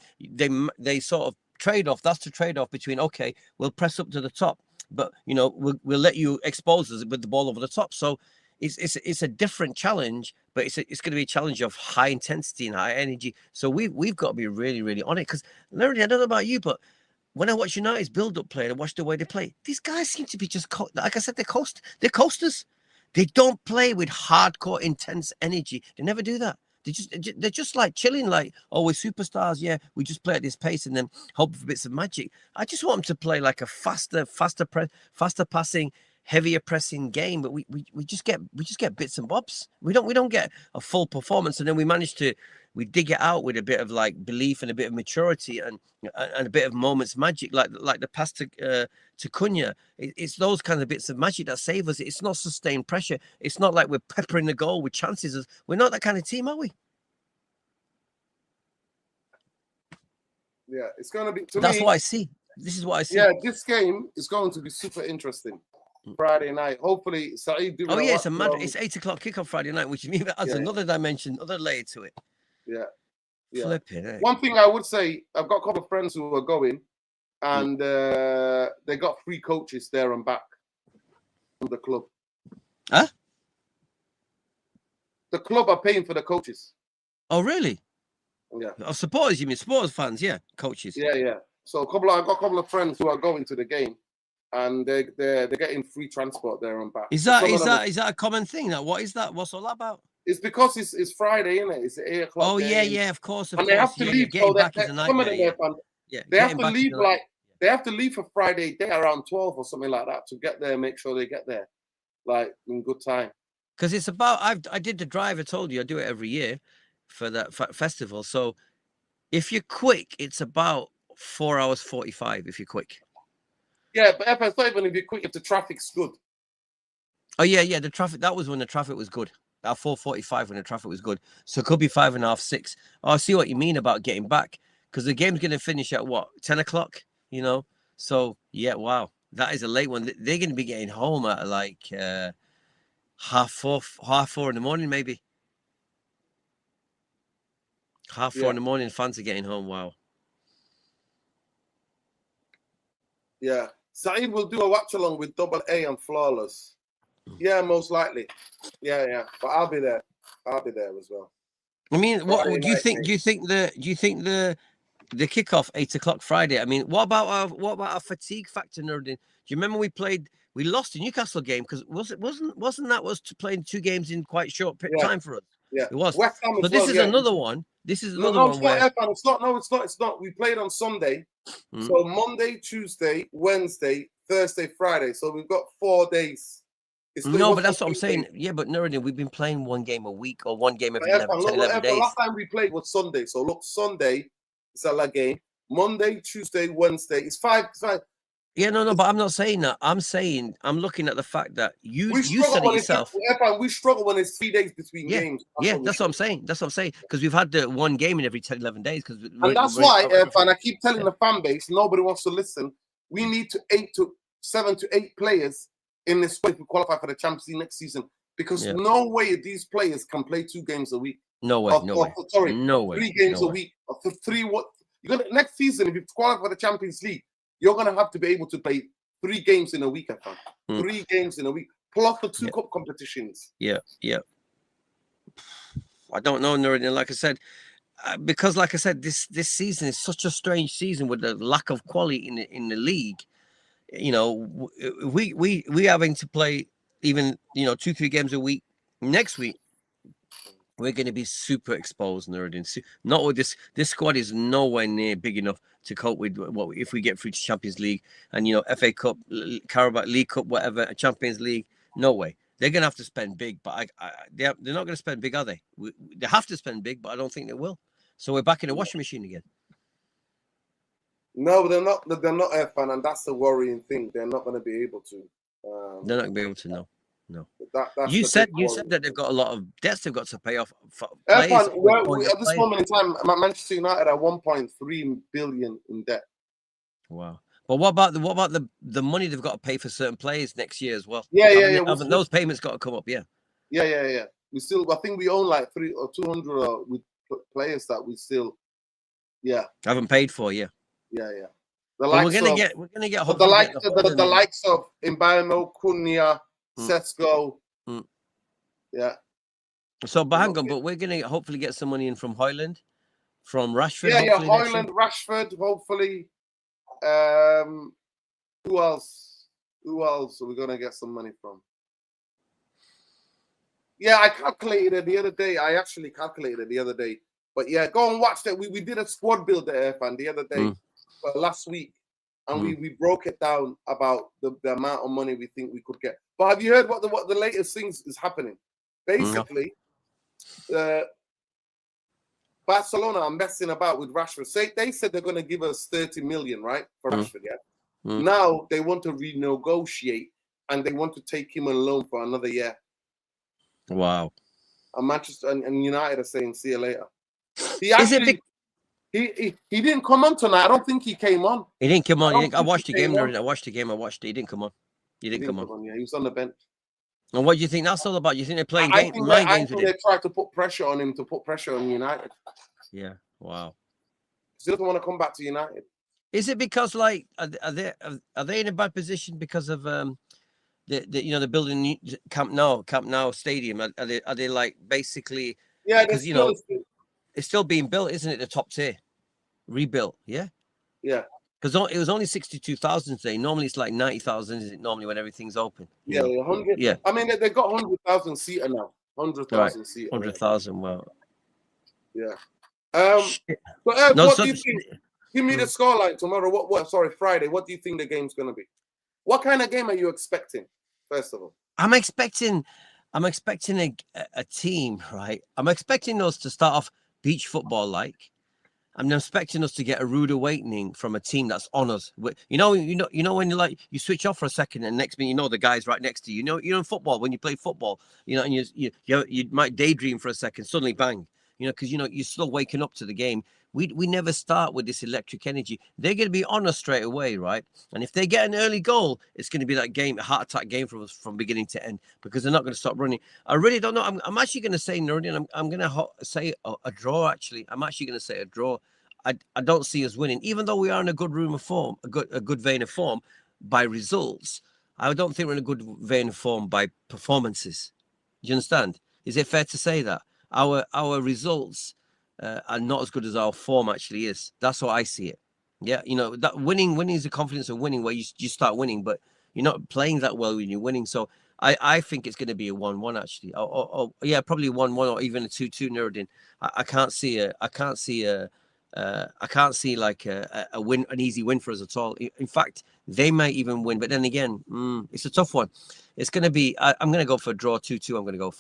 they sort of trade off. That's the trade off between, okay, we'll press up to the top, but we'll let you expose us with the ball over the top. So it's a different challenge, but it's going to be a challenge of high intensity and high energy. So we've got to be really, really on it because Larry, I don't know about you, but when I watch United's build-up play and I watch the way they play, these guys seem to be just, like I said, they're coasters. They don't play with hardcore, intense energy. They never do that. They're just like chilling, like, oh, we're superstars. Yeah, we just play at this pace and then hope for bits of magic. I just want them to play like a faster passing, heavier pressing game. But we just get bits and bobs. We don't get a full performance, and then we dig it out with a bit of like belief and a bit of maturity and a bit of moments magic, like the pass to Cunha. It's those kind of bits of magic that save us. It's not sustained pressure. It's not like we're peppering the goal with chances. We're not that kind of team, are we? Yeah, it's going to be. That's what I see. This is what I see. Yeah, this game is going to be super interesting. Friday night, hopefully. Saeed. It's 8 o'clock kickoff Friday night, which means adds another dimension, another layer to it. Yeah. Flipping, eh? One thing I would say, I've got a couple of friends who are going, and they got 3 coaches there and back from the club. Huh? The club are paying for the coaches. Oh, really? Yeah. Oh, supporters, you mean supporters, fans? Yeah, coaches. Yeah. So I've got a couple of friends who are going to the game, and they're getting free transport there and back. Is that a common thing? What is that? What's all that about? It's because it's Friday, isn't it? It's 8 o'clock. Oh, yeah, of course. And they have to leave. Getting back some of them, they have to leave like they have to leave for Friday day around 12 or something like that to get there. Make sure they get there like in good time. Because it's about I did the drive. I told you I do it every year for that festival. So if you're quick, it's about 4 hours 45. If you're quick. Yeah, but if it's not even if you're quick, if the traffic's good. Oh yeah. The traffic. That was when the traffic was good. At 4:45 when the traffic was good. So it could be 5.5, 6. Oh, I see what you mean about getting back because the game's going to finish at what 10 o'clock. You know. So yeah, wow, that is a late one. They're going to be getting home at like half four in the morning, maybe. Half 4 in the morning. Fans are getting home. Wow. Yeah, Saeed will do a watch along with Double A and Flawless. Yeah, most likely. Yeah. But I'll be there. I'll be there as well. I mean, what do you think? Do you think the kickoff 8 o'clock Friday? I mean, what about our fatigue factor, Nurdin? Do you remember we lost the Newcastle game because wasn't that was playing 2 games in quite short time for us? Yeah, it was. West Ham so this is another one. This is another one where it's not. No, it's not. We played on Sunday, so Monday, Tuesday, Wednesday, Thursday, Friday. So we've got 4 days. No, but that's what I'm saying. Yeah, but Nurdin, we've been playing one game a week or one game every 11 days. Last time we played was Sunday. So look, Sunday it's a game. Monday, Tuesday, Wednesday. It's 5. Yeah, no, but I'm not saying that. I'm saying I'm looking at the fact that you said it yourself. We struggle when it's 3 days between games. That's what I'm saying. That's what I'm saying. Because we've had the one game in every 10, 11 days. And that's why, and I keep telling the fan base, nobody wants to listen. We need 7 to 8 players in this way to qualify for the Champions League next season. Because no way these players can play 2 games a week. No way. Sorry, no way. 3 games a week. Or 3 what? You're gonna next season if you qualify for the Champions League. You're going to have to be able to play 3 games in a week, I think. 3 games in a week, plus the 2 cup competitions. Yeah. I don't know, Nurdin. Like I said, because like I said, this season is such a strange season with the lack of quality in the league. You know, we having to play even 2-3 games a week. Next week, we're going to be super exposed, Nurdin. Not with this squad is nowhere near big enough to cope with what if we get through to Champions League and FA Cup, Carabao League Cup, whatever, Champions League. No way. They're going to have to spend big, but they're not going to spend big, are they? They have to spend big, but I don't think they will. So we're back in the washing machine again. No, they're not. They're not, Irfan, and that's the worrying thing. They're not going to be able to. They're not going to be able to. No. You said that they've got a lot of debts they've got to pay off. At this moment in time, Manchester United are 1.3 billion in debt. Wow. But what about the money they've got to pay for certain players next year as well? Yeah. Those payments got to come up. Yeah. We still, I think we own like 300 or 200 with players that we still, haven't paid for. Yeah. We're gonna get the likes of Mbano, Cunha, Sesko. Yeah. So, but hang on, but we're gonna hopefully get some money in from Højlund, from Rashford. Højlund, Rashford, hopefully. Who else? Are we gonna get some money from? Yeah, I calculated it the other day. But yeah, go and watch that. We did a squad build there, Irfan, the other day, last week, and we broke it down about the amount of money we think we could get. But have you heard what the latest things is happening? Basically, Barcelona are messing about with Rashford. They said they're going to give us 30 million, right, for Rashford. Yeah. Now they want to renegotiate and they want to take him on loan for another year. Wow. And Manchester and United are saying, "See you later." He didn't come on tonight. I don't think he came on. He didn't come on. I watched the game. I watched the game. He didn't come on. He didn't come on. Yeah, he was on the bench. And what do you think that's all about? You think they're playing I games think with him? They tried to put pressure on him to put pressure on United. Yeah. Wow. He doesn't want to come back to United. Is it because like are they in a bad position because of the building Camp Nou stadium? Are they like basically? Yeah, because it's still being built, isn't it? The top tier rebuilt. Yeah. Because it was only 62,000 today. Normally it's like 90,000. Is it normally when everything's open? 100. Yeah. I mean they got 100,000 seater now. 100,000 seater. 100,000. Wow. Yeah. What do you think? Give me the scoreline tomorrow. Sorry, Friday. What do you think the game's going to be? What kind of game are you expecting, first of all? I'm expecting a team, right? I'm expecting us to start off beach football like. I'm expecting us to get a rude awakening from a team that's on us. You know when you switch off for a second, and next minute the guy's right next to you. You know in football when you play football, and you might daydream for a second, suddenly bang, because you're still waking up to the game. We never start with this electric energy. They're going to be on us straight away, right? And if they get an early goal, it's going to be that game, a heart attack game for us from beginning to end, because they're not going to stop running. I really don't know. I'm actually going to say, Nuruddin, I'm going to say a draw. Actually, I'm actually going to say a draw. I don't see us winning, even though we are in a good room of form, a good vein of form by results. I don't think we're in a good vein of form by performances. Do you understand? Is it fair to say that our results are not as good as our form actually is? That's how I see it. Yeah, that winning is the confidence of winning, where you start winning, but you're not playing that well when you're winning. So I think it's going to be a 1-1 actually. Yeah, probably 1-1 or even a 2-2. Nuruddin. I can't see like a win, an easy win for us at all. In fact, they might even win, but then again, it's a tough one. It's going to be. I'm going to go for a draw 2-2. I'm going to go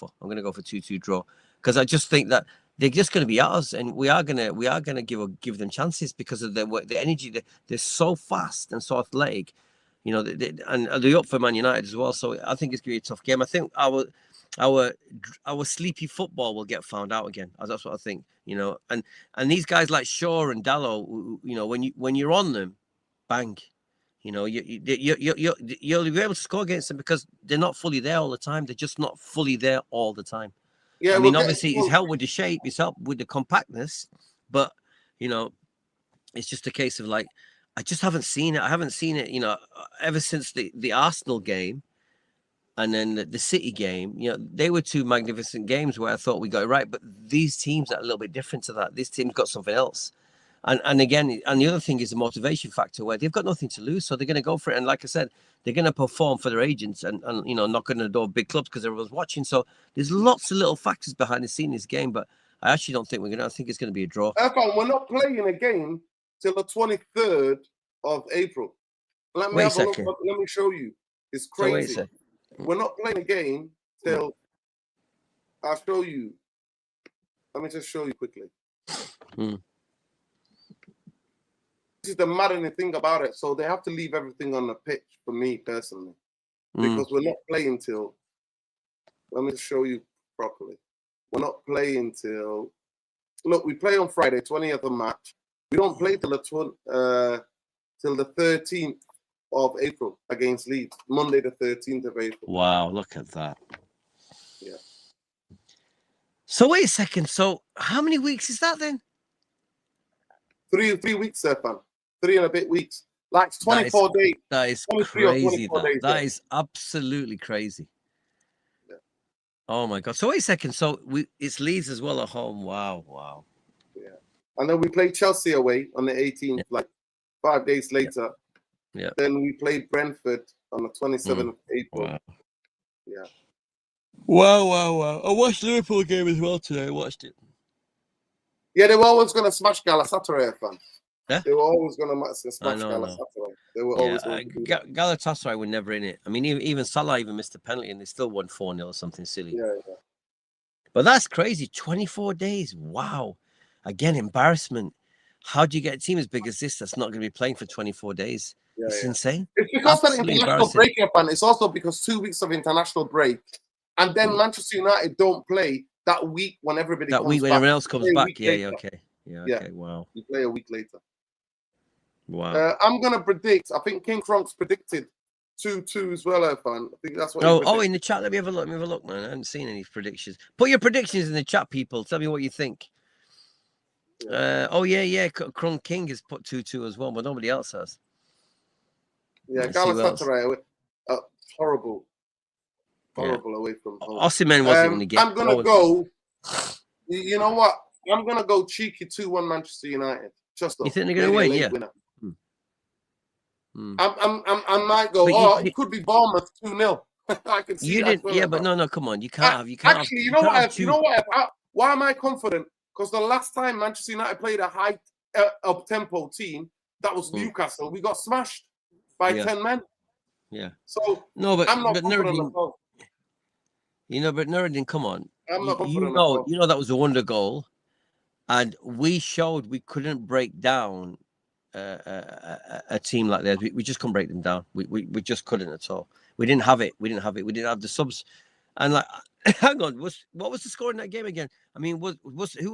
for 2-2 draw, because I just think that they're just going to be ours, and we are going to give them chances because of the energy. They're so fast and so athletic, and they're up for Man United as well. So I think it's going to be a tough game. I think our sleepy football will get found out again. That's what I think. And these guys like Shaw and Dalot, when you're on them, bang, you'll be able to score against them because they're not fully there all the time. They're just not fully there all the time. Yeah, I mean, obviously, it's helped with the shape, it's helped with the compactness, but it's just a case of like, I just haven't seen it. I haven't seen it, ever since the Arsenal game. And then the City game, they were two magnificent games where I thought we got it right. But these teams are a little bit different to that. This team's got something else. And again, and the other thing is the motivation factor, where they've got nothing to lose. So they're going to go for it. And like I said, they're going to perform for their agents and knock on the door of big clubs because everyone's watching. So there's lots of little factors behind the scene in this game. But I actually don't think I think it's going to be a draw. We're not playing a game till the 23rd of April. Let me show you. It's crazy. So wait a second. We're not playing a game till I'll show you. Let me just show you quickly. This is the maddening thing about it. So they have to leave everything on the pitch for me personally, because we're not playing till. Let me show you properly. We're not playing till. Look, we play on Friday, 20th of March. We don't play till the 13th. Of April against Leeds, Monday the 13th of April. Wow, look at that. Yeah. So wait a second. So how many weeks is that then? 3 weeks, fam. 3 and a bit weeks. Like 24 days. That is crazy. That is absolutely crazy. Yeah. Oh my God. So wait a second. So it's Leeds as well at home. Wow. Yeah. And then we play Chelsea away on the 18th, like 5 days later. Yeah. Then we played Brentford on the 27th of April. Wow. Yeah. Wow. I watched the Liverpool game as well today. I watched it. Yeah, they were always going to smash Galatasaray, fam. Yeah? They were always going to smash Galatasaray. They were always going to do that. Galatasaray were never in it. I mean, even Salah even missed a penalty and they still won 4-0 or something silly. Yeah. But that's crazy. 24 days. Wow. Again, embarrassment. How do you get a team as big as this that's not going to be playing for 24 days? It's insane. It's because of the international break, and it's also because 2 weeks of international break, and then Manchester United don't play that week when everybody that comes week when back. everyone else comes back. Yeah, okay. Wow. You play a week later. Wow. I'm gonna predict. I think King Kronk's predicted 2-2 as well, Irfan. I think that's what. Oh, in the chat. Let me have a look. Man. I haven't seen any predictions. Put your predictions in the chat, people. Tell me what you think. Yeah. Kronk King has put 2-2 as well, but nobody else has. Yeah, Galatasaray, horrible away from home. Osimhen wasn't going to get. I'm going to go. You know what? I'm going to go cheeky 2-1 Manchester United. You think they're going to win? Yeah. I might go. It could be Bournemouth 2-0. I can see. You didn't. Yeah, but no. Come on. You can't have. Actually, you know what? Why am I confident? Because the last time Manchester United played a high up-tempo team, that was Newcastle. We got smashed by Yeah. 10 men. Yeah. So No, but I'm not confident of both. But Nuruddin, come on. I'm not confident of both. You know that was a wonder goal, and we showed we couldn't break down a team like that. We just couldn't break them down. We just couldn't at all. We didn't have it. We didn't have the subs. And like, hang on, what was the score in that game again? I mean, who was it?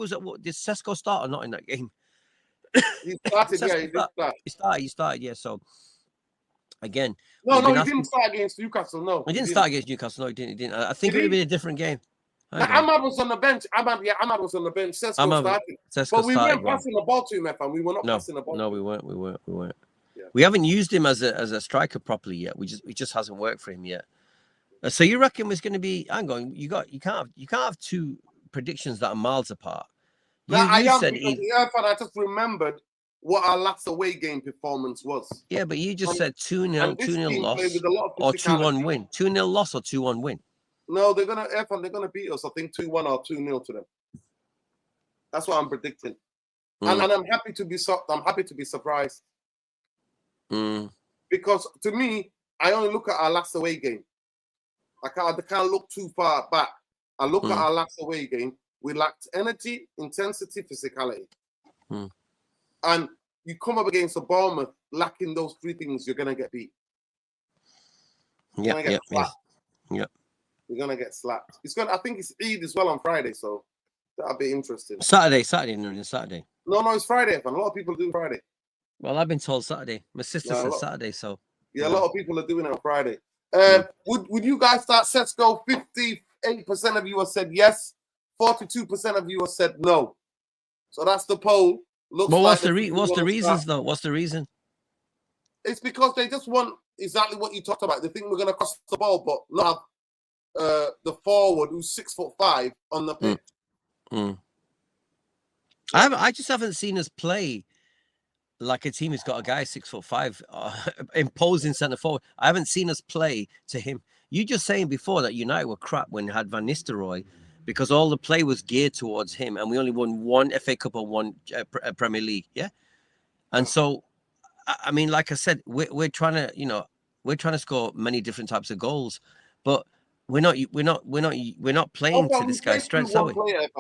Did Sesko start or not in that game? He started, yeah, he did start. He started, yeah. So again, no, he didn't start against Newcastle. No, he didn't start against Newcastle. No, he didn't. I think it would have been a different game. Ahmad was on the bench. Ahmad was on the bench. Sesko started. But we weren't passing the ball to him, FM. We were not passing the ball. No, we weren't. Yeah. We haven't used him as a striker properly yet. It just hasn't worked for him yet. So you reckon it's going to be? Hang on, you can't have two predictions that are miles apart. I just remembered what our last away game performance was. Yeah, but you just said 2-0 loss or 2-1 win. 2-0 loss or 2-1 win. No, they're gonna beat us. I think 2-1 or 2-0 to them. That's what I'm predicting. And I'm happy to be surprised. Because to me, I only look at our last away game. I can't look too far back. I look at our last away game. We lacked energy, intensity, physicality. And you come up against a Bournemouth lacking those three things, you're gonna get beat. Yeah. You're gonna get slapped. I think it's Eid as well on Friday, so that'll be interesting. Saturday. No, it's Friday. A lot of people do Friday. Well, I've been told Saturday. My sister said Saturday, so yeah, a lot of people are doing it on Friday. Would you guys start Sesko? 58% of you have said yes. 42% of you have said no. So that's the poll. But what's the reasons though? What's the reason? It's because they just want exactly what you talked about. They think we're going to cross the ball, but not have the forward who's 6'5" on the pitch. I just haven't seen us play like a team who's got a guy 6'5" imposing centre forward. I haven't seen us play to him. You just saying before that United were crap when they had Van Nistelrooy, because all the play was geared towards him, and we only won one FA Cup and one Premier League. Yeah, and so I mean, like I said, we're trying to score many different types of goals, but we're not playing to this guy's strengths, are we?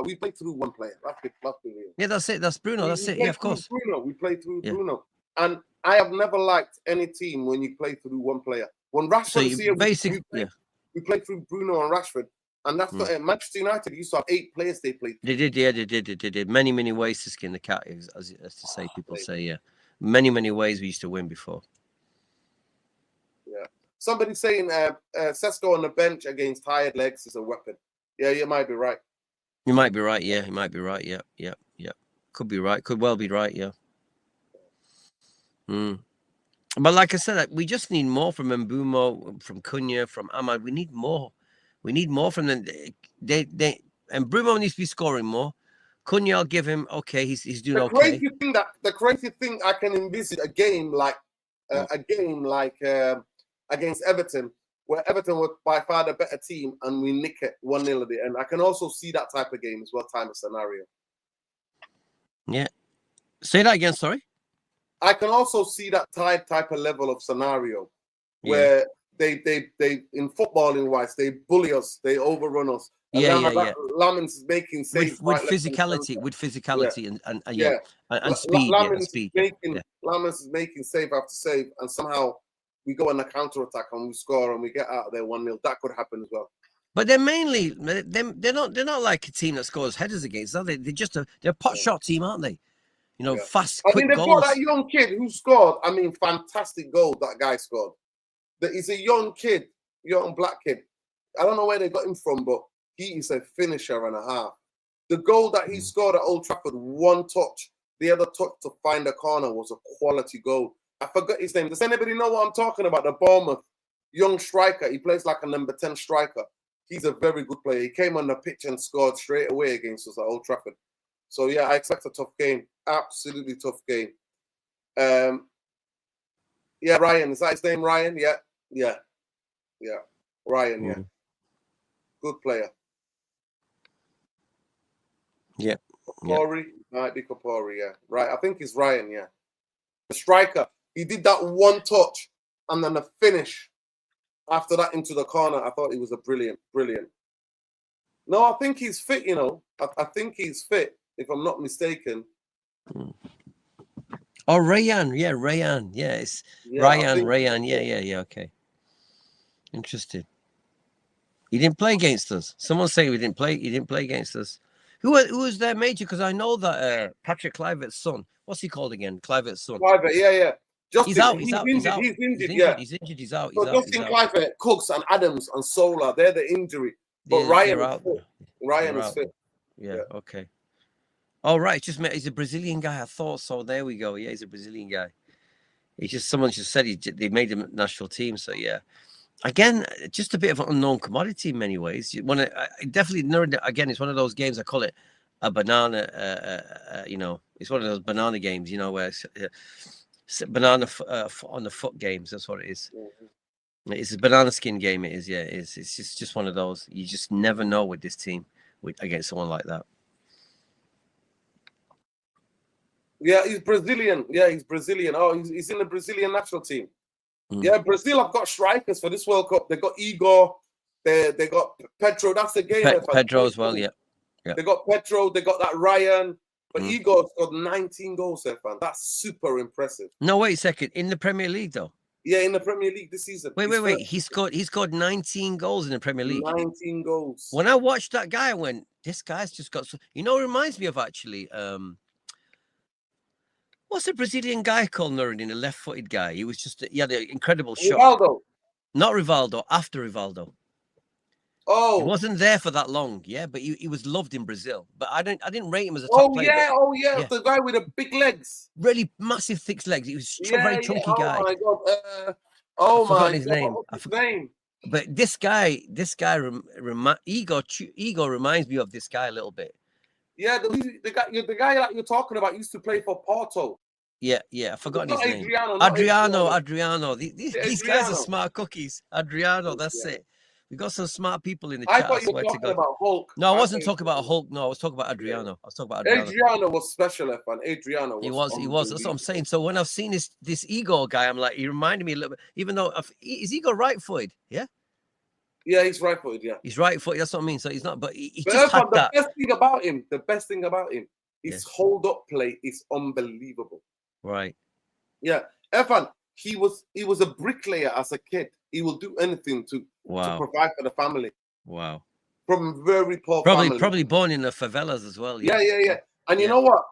We play through one player. That's the real. Yeah, that's it. That's Bruno. That's it. Yeah, of course. We play through Bruno, and I have never liked any team when you play through one player. When Rashford's here, we play through Bruno and Rashford. And that's not it. Manchester United used to have 8 players they played. They did, yeah, they did. Many ways to skin the cat, as to say, people say, yeah. Many ways we used to win before. Yeah. Somebody saying Sesko on the bench against tired legs is a weapon. Yeah, you might be right. You might be right, yeah. You might be right, yeah. Could be right. Could well be right, yeah. But like I said, we just need more from Mbeumo, from Cunha, from Ahmad. We need more. We need more from them. And Bruno needs to be scoring more. Cunha, I'll give him okay. He's doing okay. The crazy thing I can envisage a game like against Everton, where Everton were by far the better team, and we nick it 1-0 at the end. I can also see that type of game as well, type of scenario. Yeah. Say that again. Sorry. I can also see that type of level of scenario where they in footballing wise, they bully us, they overrun us. Lamin's making saves with physicality, and speed. Lamin's is making save after save, and somehow we go on a counter attack and we score and we get out of there 1-0. That could happen as well. But they're mainly they're not like a team that scores headers against, are they? They're a pot shot team, aren't they? Fast, quick goals. Got that young kid who scored. I mean, fantastic goal that guy scored. He's a young kid, young black kid. I don't know where they got him from, but he is a finisher and a half. The goal that he scored at Old Trafford, one touch, the other touch to find the corner, was a quality goal. I forgot his name. Does anybody know what I'm talking about? The Bournemouth young striker. He plays like a number 10 striker. He's a very good player. He came on the pitch and scored straight away against us at Old Trafford. So, yeah, I expect a tough game. Absolutely tough game. Yeah, Ryan. Is that his name, Ryan? Yeah. Ryan, yeah. Good player. Yeah. Corey, Might be Kapori, yeah. Right. I think it's Ryan, yeah. The striker. He did that one touch and then the finish after that into the corner. I thought he was a brilliant. No, I think he's fit, you know. I think he's fit, if I'm not mistaken. Oh, Rayan. Yeah, Rayan. Yeah, it's Rayan. Yeah. Okay. Interesting. He didn't play against us. Someone say he didn't play against us. Who was their major? Because I know that Patrick Kluivert's son. What's he called again? Kluivert's son. Kluivert, yeah. Justin, he's out. He's injured. He's out. So Justin Kluivert, Cooks, and Adams and Sola, they're the injury. But Ryan is fit. Ryan is fit. Yeah. Okay. Oh, right. He's a Brazilian guy. I thought so. There we go. Yeah, he's a Brazilian guy. Someone just said they made him national team. So yeah. Again, just a bit of an unknown commodity in many ways. Definitely, again, it's one of those games. I call it a banana. It's one of those banana games. Where it's banana on the foot games. That's what it is. Mm-hmm. It's a banana skin game. It is. Yeah, it is. It's just one of those. You just never know with this team against someone like that. Yeah, he's Brazilian. Oh, he's in the Brazilian national team. Yeah, Brazil have got strikers for this World Cup. They got Igor, they got Pedro. That's the game. Pedro as well, yeah. They got Pedro, they got that Ryan. But Igor's got 19 goals, Stefan. That's super impressive. No, wait a second. In the Premier League, though? Yeah, in the Premier League this season. Wait. He scored 19 goals in the Premier League. 19 goals. When I watched that guy, I went, this guy's just got... it reminds me of actually... what's the Brazilian guy called, Nuruddin, a left-footed guy? He had an incredible shot. Rivaldo. Not Rivaldo, after Rivaldo. Oh. He wasn't there for that long, yeah, but he was loved in Brazil. But I didn't rate him as a top player. Yeah. The guy with the big legs. Really massive, thick legs. He was a very chunky guy. Oh my God. His name. I forgot his name. But this guy, Igor reminds me of this guy a little bit. Yeah, the guy that you're talking about used to play for Porto. Yeah, I forgot his name. Adriano. These guys are smart cookies. Adriano, that's it. We got some smart people in the chat. I thought you were talking about Hulk. No, I wasn't talking about Hulk. No, I was talking about Adriano. Adriano was special, man. Adriano was. He was. That's what I'm saying. So when I've seen this Igor guy, I'm like, he reminded me a little bit. Even though is Igor right-footed? Yeah. Yeah, he's right-footed. Yeah, he's right-footed. That's what I mean. So he's not, but he just had that. The best thing about him, his hold-up play is unbelievable. Right. Yeah, Evan. He was a bricklayer as a kid. He will do anything to provide for the family. Wow. From very poor family. Probably born in the favelas as well. Yeah. And you know what?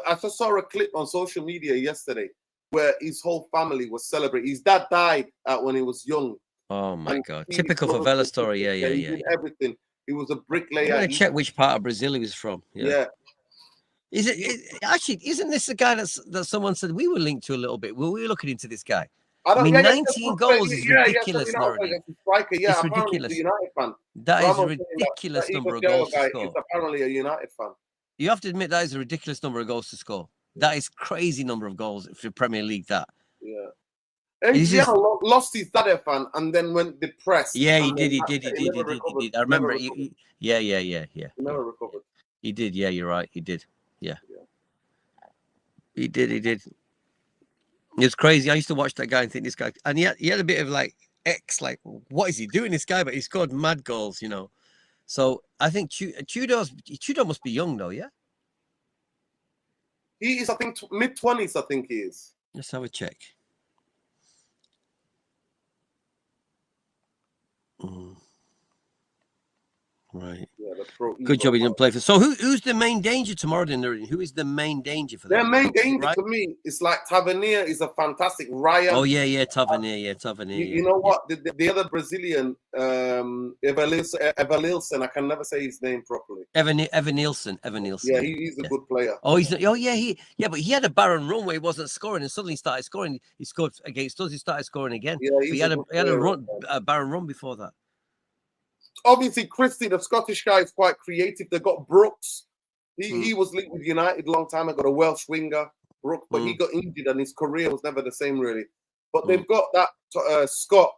I just saw a clip on social media yesterday where his whole family was celebrating. His dad died when he was young. Oh my God! Typical favela story. Yeah. He did everything. He was a bricklayer. I'm gonna check which part of Brazil he was from. Yeah. Is it actually? Isn't this the guy that someone said we were linked to a little bit? We were looking into this guy. I mean, 19 goals is ridiculous. It's ridiculous. United fan. That is a ridiculous number of goals to score. He's apparently a United fan. You have to admit that is a ridiculous number of goals to score. That is crazy number of goals for Premier League. That. Yeah. MGL lost his dad fan and then went depressed. Yeah, he did. I remember. Yeah. He never recovered. He did. Yeah, you're right. He did. Yeah. He did. It was crazy. I used to watch that guy and think this guy, and he had a bit of like what is he doing, this guy? But he scored mad goals, So I think Tudor must be young though, yeah. He is, I think, mid-20s. I think he is. Let's have a check. Right. Yeah, good job he didn't play for. So who's the main danger tomorrow then? Who is the main danger for them? Their main danger to me is like Tavernier is a fantastic Ryan. Oh yeah, Tavernier. Tavernier. You know what? The other Brazilian, Evanilson, I can never say his name properly. Evanilson. Yeah, he's a good player. Oh, but he had a barren run where he wasn't scoring and suddenly started scoring. He scored against us. He started scoring again. Yeah, he had a barren run before that. Obviously, Christie, the Scottish guy, is quite creative. They got Brooks. He was linked with United a long time ago, a Welsh winger, Brooks, but he got injured and his career was never the same, really. But they've got that Scott,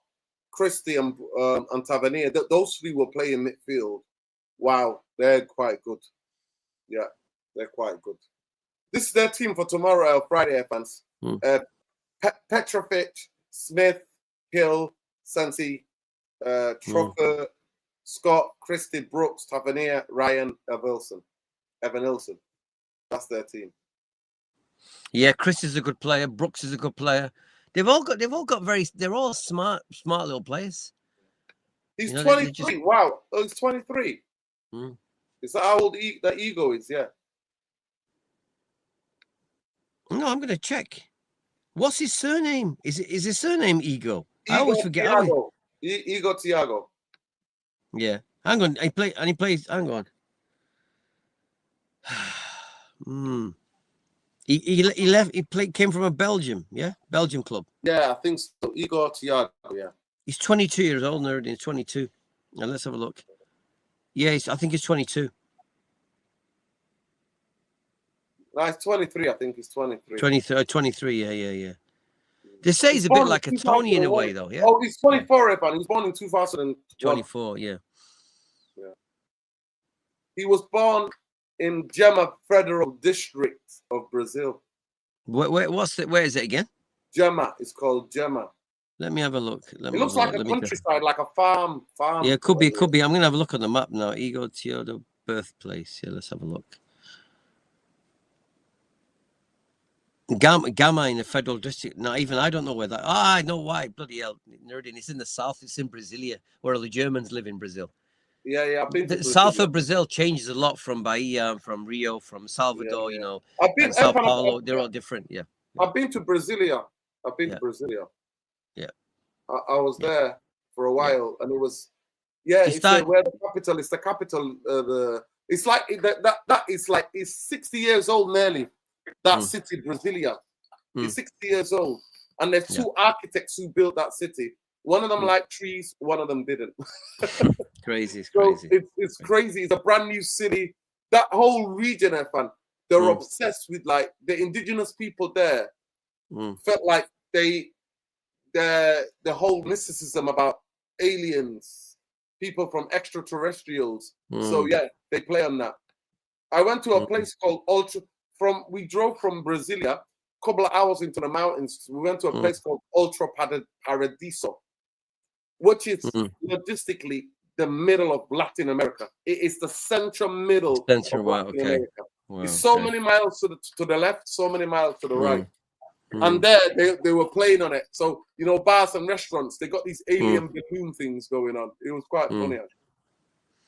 Christie, and Tavernier. Those three will play in midfield. Wow, they're quite good. Yeah, they're quite good. This is their team for tomorrow, Friday, fans. Petrovic, Smith, Hill, Santi, Trocker, Scott, Christie, Brooks, Tavernier, Ryan, Evan Ilson. That's their team. Yeah, Chris is a good player. Brooks is a good player. They're all smart little players. He's 23. Wow. Oh, he's 23. Is that how old that Ego is? Yeah. No, I'm going to check. What's his surname? Is his surname Ego? I always forget. Ego Thiago. Yeah. Hang on. He plays. Hang on. He left. Came from a Belgium. Yeah, Belgium club. Yeah, I think so. Ego Thiago. Yeah. He's 22 years old now. He's 22. Now let's have a look. Yeah, I think he's 22. No, he's 23. I think he's 23. 23. Yeah. They say he's a bit like a Tony in a way, though. Yeah. Oh, he's 24, Evan. He was born in 2000. 24. Yeah. He was born in Gema Federal District of Brazil. Where is it again? Gema. It's called Gema. Let me have a look. It looks like a countryside, like a farm. Yeah, it could be. I'm going to have a look on the map now. Ego Thiago birthplace. Yeah, let's have a look. Gamma in the Federal District. No, even I don't know where that. I know why. Bloody hell, nerding. It's in the south. It's in Brasilia, where all the Germans live in Brazil. Yeah. I've been to the south of Brazil changes a lot from Bahia, from Rio, from Salvador. You know, I've been and Sao Paulo. They're all different. Yeah. I've been to Brasilia. Yeah. I was there for a while, and it was. Yeah, it's where the capital. It's the capital. It's like that is like it's 60 years old nearly. That city, Brasilia, is 60 years old, and there's two architects who built that city. One of them liked trees, one of them didn't. Crazy, it's crazy. It's crazy. It's a brand new city. That whole region, they're obsessed with like the indigenous people there. Felt like the whole mysticism about aliens, people from extraterrestrials. So yeah, they play on that. I went to a place called we drove from Brasilia, a couple of hours into the mountains. We went to a place called Ultra Paradiso, which is logistically the middle of Latin America. It is the central middle of Latin America. Wow, it's so many miles to the left, so many miles to the right. And there they were playing on it. So, you know, bars and restaurants, they got these alien balloon things going on. It was quite funny, actually.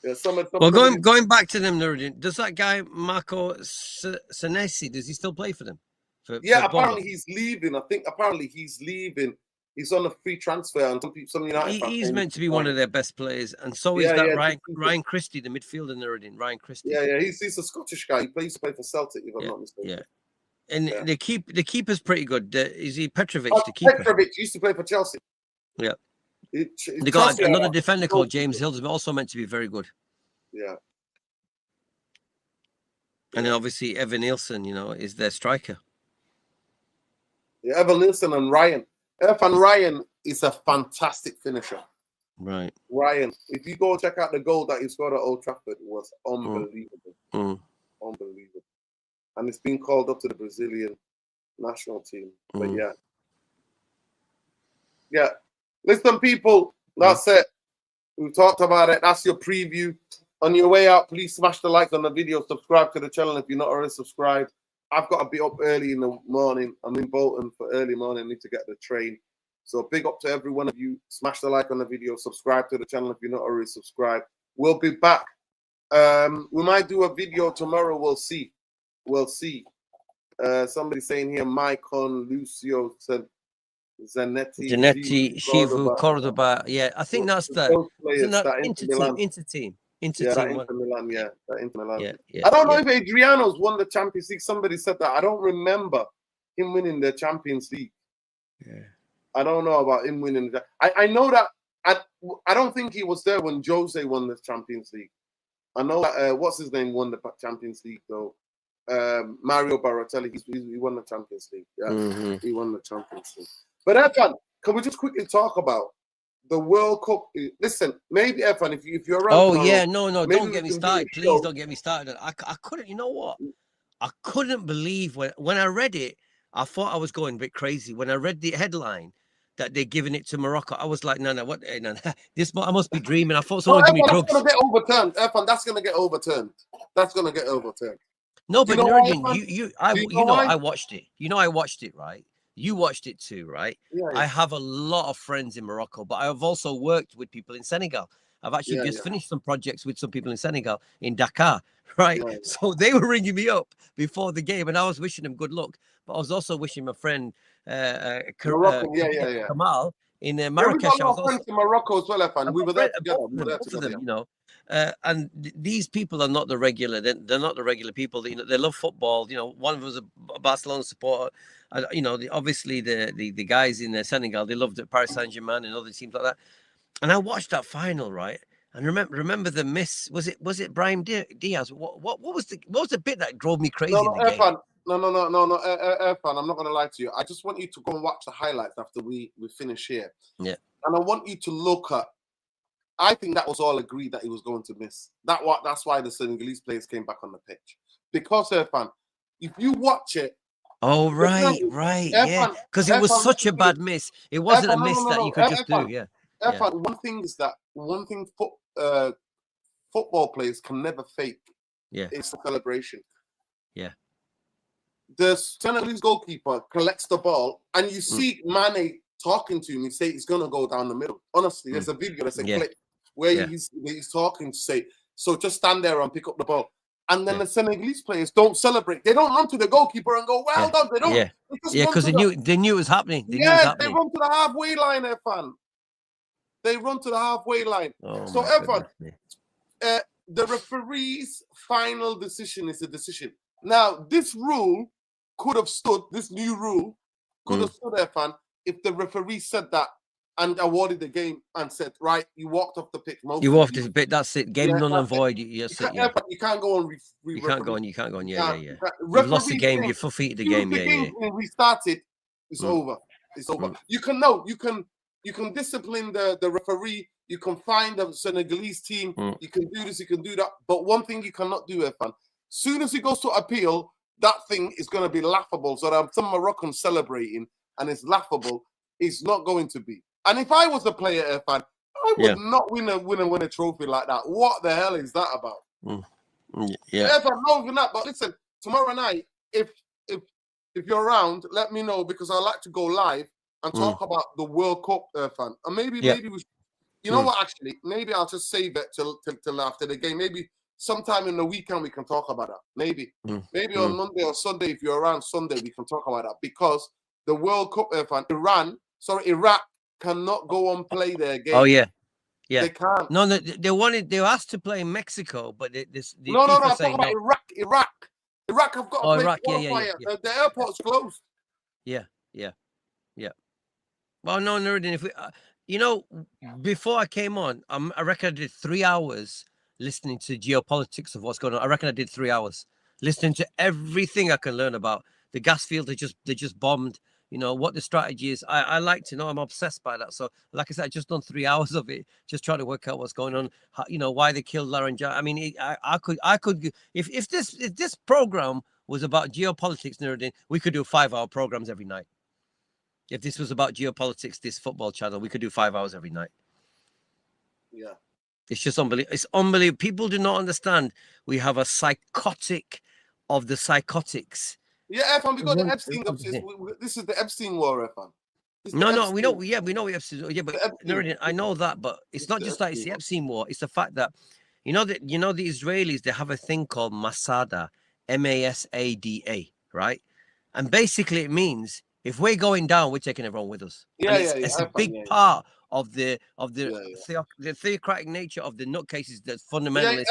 Yeah, well, going back to them, Nuruddin, does that guy Marco Senesi, does he still play for them? Apparently he's leaving. I think he's leaving. He's on a free transfer, and some United. He's meant to be one of their best players, and so is that Ryan Christie, the midfielder, Nuruddin. Ryan Christie. Yeah. He's a Scottish guy. He used to play for Celtic, if I'm not mistaken. Yeah. And the keeper's pretty good. Is he Petrovic? The keeper. Petrovic used to play for Chelsea. Yeah. They got another defender called James Hill, also meant to be very good. Yeah. And then obviously Evan Nielsen, you know, is their striker. Yeah, Evan Nielsen and Ryan. Ryan is a fantastic finisher. Right. Ryan, if you go check out the goal that he scored at Old Trafford, it was unbelievable. Unbelievable. And it's been called up to the Brazilian national team. But yeah. Listen, people, that's it. We've talked about it. That's your preview. On your way out, please smash the like on the video. Subscribe to the channel if you're not already subscribed. I've got to be up early in the morning. I'm in Bolton for early morning. I need to get the train. So big up to every one of you. Smash the like on the video. Subscribe to the channel if you're not already subscribed. We'll be back. We might do a video tomorrow. We'll see. Somebody saying here, Maicon, Lucio said, Zanetti, Shivu, Cordoba. Yeah, I think that's the Inter team. Inter Milan. Yeah. I don't know if Adriano's won the Champions League. Somebody said that. I don't remember him winning the Champions League. Yeah. I don't know about him winning. I know that. I don't think he was there when Jose won the Champions League. I know what's his name won the Champions League though. Mario Balotelli. He won the Champions League. Yeah, he won the Champions League. But Efan, can we just quickly talk about the World Cup? Listen, maybe Efan, if you're around. Oh yeah, no, don't get me started. Please don't get me started. I couldn't. You know what? I couldn't believe when I read it. I thought I was going a bit crazy when I read the headline that they're giving it to Morocco. I was like, no, what? No, this I must be dreaming. I thought someone No, give me Irfan, drugs. that's going to get overturned. Irfan, that's going to get overturned. That's going to get overturned. No, Do but you know why, Nuruddin, Irfan? you know, I watched it. You know, I watched it, right? You watched it too, right? Yeah, I have a lot of friends in Morocco, but I've also worked with people in Senegal. I've actually yeah, just finished some projects with some people in Senegal, in Dakar, right? yeah. So they were ringing me up before the game, and I was wishing them good luck. But I was also wishing my friend Morocco, yeah. Kamal in Yeah, we got Marrakesh. a I lot was of also friends in Morocco as well, Irfan. I've We got were there friends, together. We were there both of together. them, you know. And these people are not the regular. They're not the regular people. You know, they love football. You know, one of them was a Barcelona supporter. You know, obviously the guys in Senegal, they loved it, Paris Saint-Germain and other teams like that. And I watched that final, right? And remember the miss. Was it Brahim Diaz? What was the bit that drove me crazy in the game? Irfan. No, Irfan. I'm not going to lie to you. I just want you to go and watch the highlights after we finish here. Yeah. And I want you to look at. I think that was all agreed that he was going to miss. That's why the Senegalese players came back on the pitch. Because, Irfan, if you watch it. Oh, right, yeah. Because it was such a bad miss. It wasn't a miss that you could just do, yeah. Irfan, one thing football players can never fake. Yeah. It's a celebration. Yeah. The Senegalese goalkeeper collects the ball, and you see Mane talking to him. He say he's gonna go down the middle. Honestly, there's a video, there's a clip where he's talking to say, so just stand there and pick up the ball. And then the Senegalese players don't celebrate. They don't run to the goalkeeper and go, well done. They don't. Yeah, because they knew it was happening. They run to the halfway line, Irfan. They run to the halfway line. Oh, so, Irfan, the referee's final decision is a decision. Now, this rule could have stood, this new rule could have stood, Irfan, if the referee said that and awarded the game and said, right, you walked off the pitch. You walked the pitch, that's it. Game null and void. You can't go on. You can't go on. Yeah. You've lost the game. You forfeited the game. When we started, it's over. It's over. You can discipline the referee. You can find the Senegalese team. You can do this. You can do that. But one thing you cannot do, Irfan, soon as he goes to appeal, that thing is going to be laughable. So there are some Moroccans celebrating, and it's laughable. It's not going to be. And if I was a player, Irfan, I would not win a trophy like that. What the hell is that about? Yeah. Irfan, not even that. But listen, tomorrow night, if you're around, let me know, because I like to go live and talk about the World Cup, Irfan. And maybe we should, you know what, actually, maybe I'll just save it till after the game. Maybe sometime in the weekend we can talk about that. Maybe on Monday or Sunday, if you're around Sunday, we can talk about that. Because the World Cup, Irfan, Iraq cannot go and play their game. Oh, yeah. They can't. No, they were asked to play in Mexico, but I'm talking about Iraq. Iraq have got to play Iraq, qualifier. The airport's closed. Yeah. Well, no, Nuruddin, if we, before I came on, I reckon I did 3 hours listening to geopolitics of what's going on. I reckon I did 3 hours listening to everything I can learn about the gas field. They just bombed. You know what the strategy is. I like to know. I'm obsessed by that. So, like I said, I just done 3 hours of it, just trying to work out what's going on. How, why they killed Laranjal. I mean, I could if this program was about geopolitics, Nuruddin, we could do 5-hour programs every night. If this was about geopolitics, this football channel, we could do 5 hours every night. Yeah, it's just unbelievable. It's unbelievable. People do not understand. We have a psychotic of the psychotics. Yeah, Irfan, we got the Epstein. This is the Epstein war, Irfan. No, we know. Yeah, we know Epstein. Yeah, but Nuruddin, I know that, but it's not just that. It's the Epstein war. It's the fact that the Israelis, they have a thing called Masada, MASADA, right? And basically, it means if we're going down, we're taking everyone with us. It's a big part of the theocratic nature of the nutcases, the fundamentalist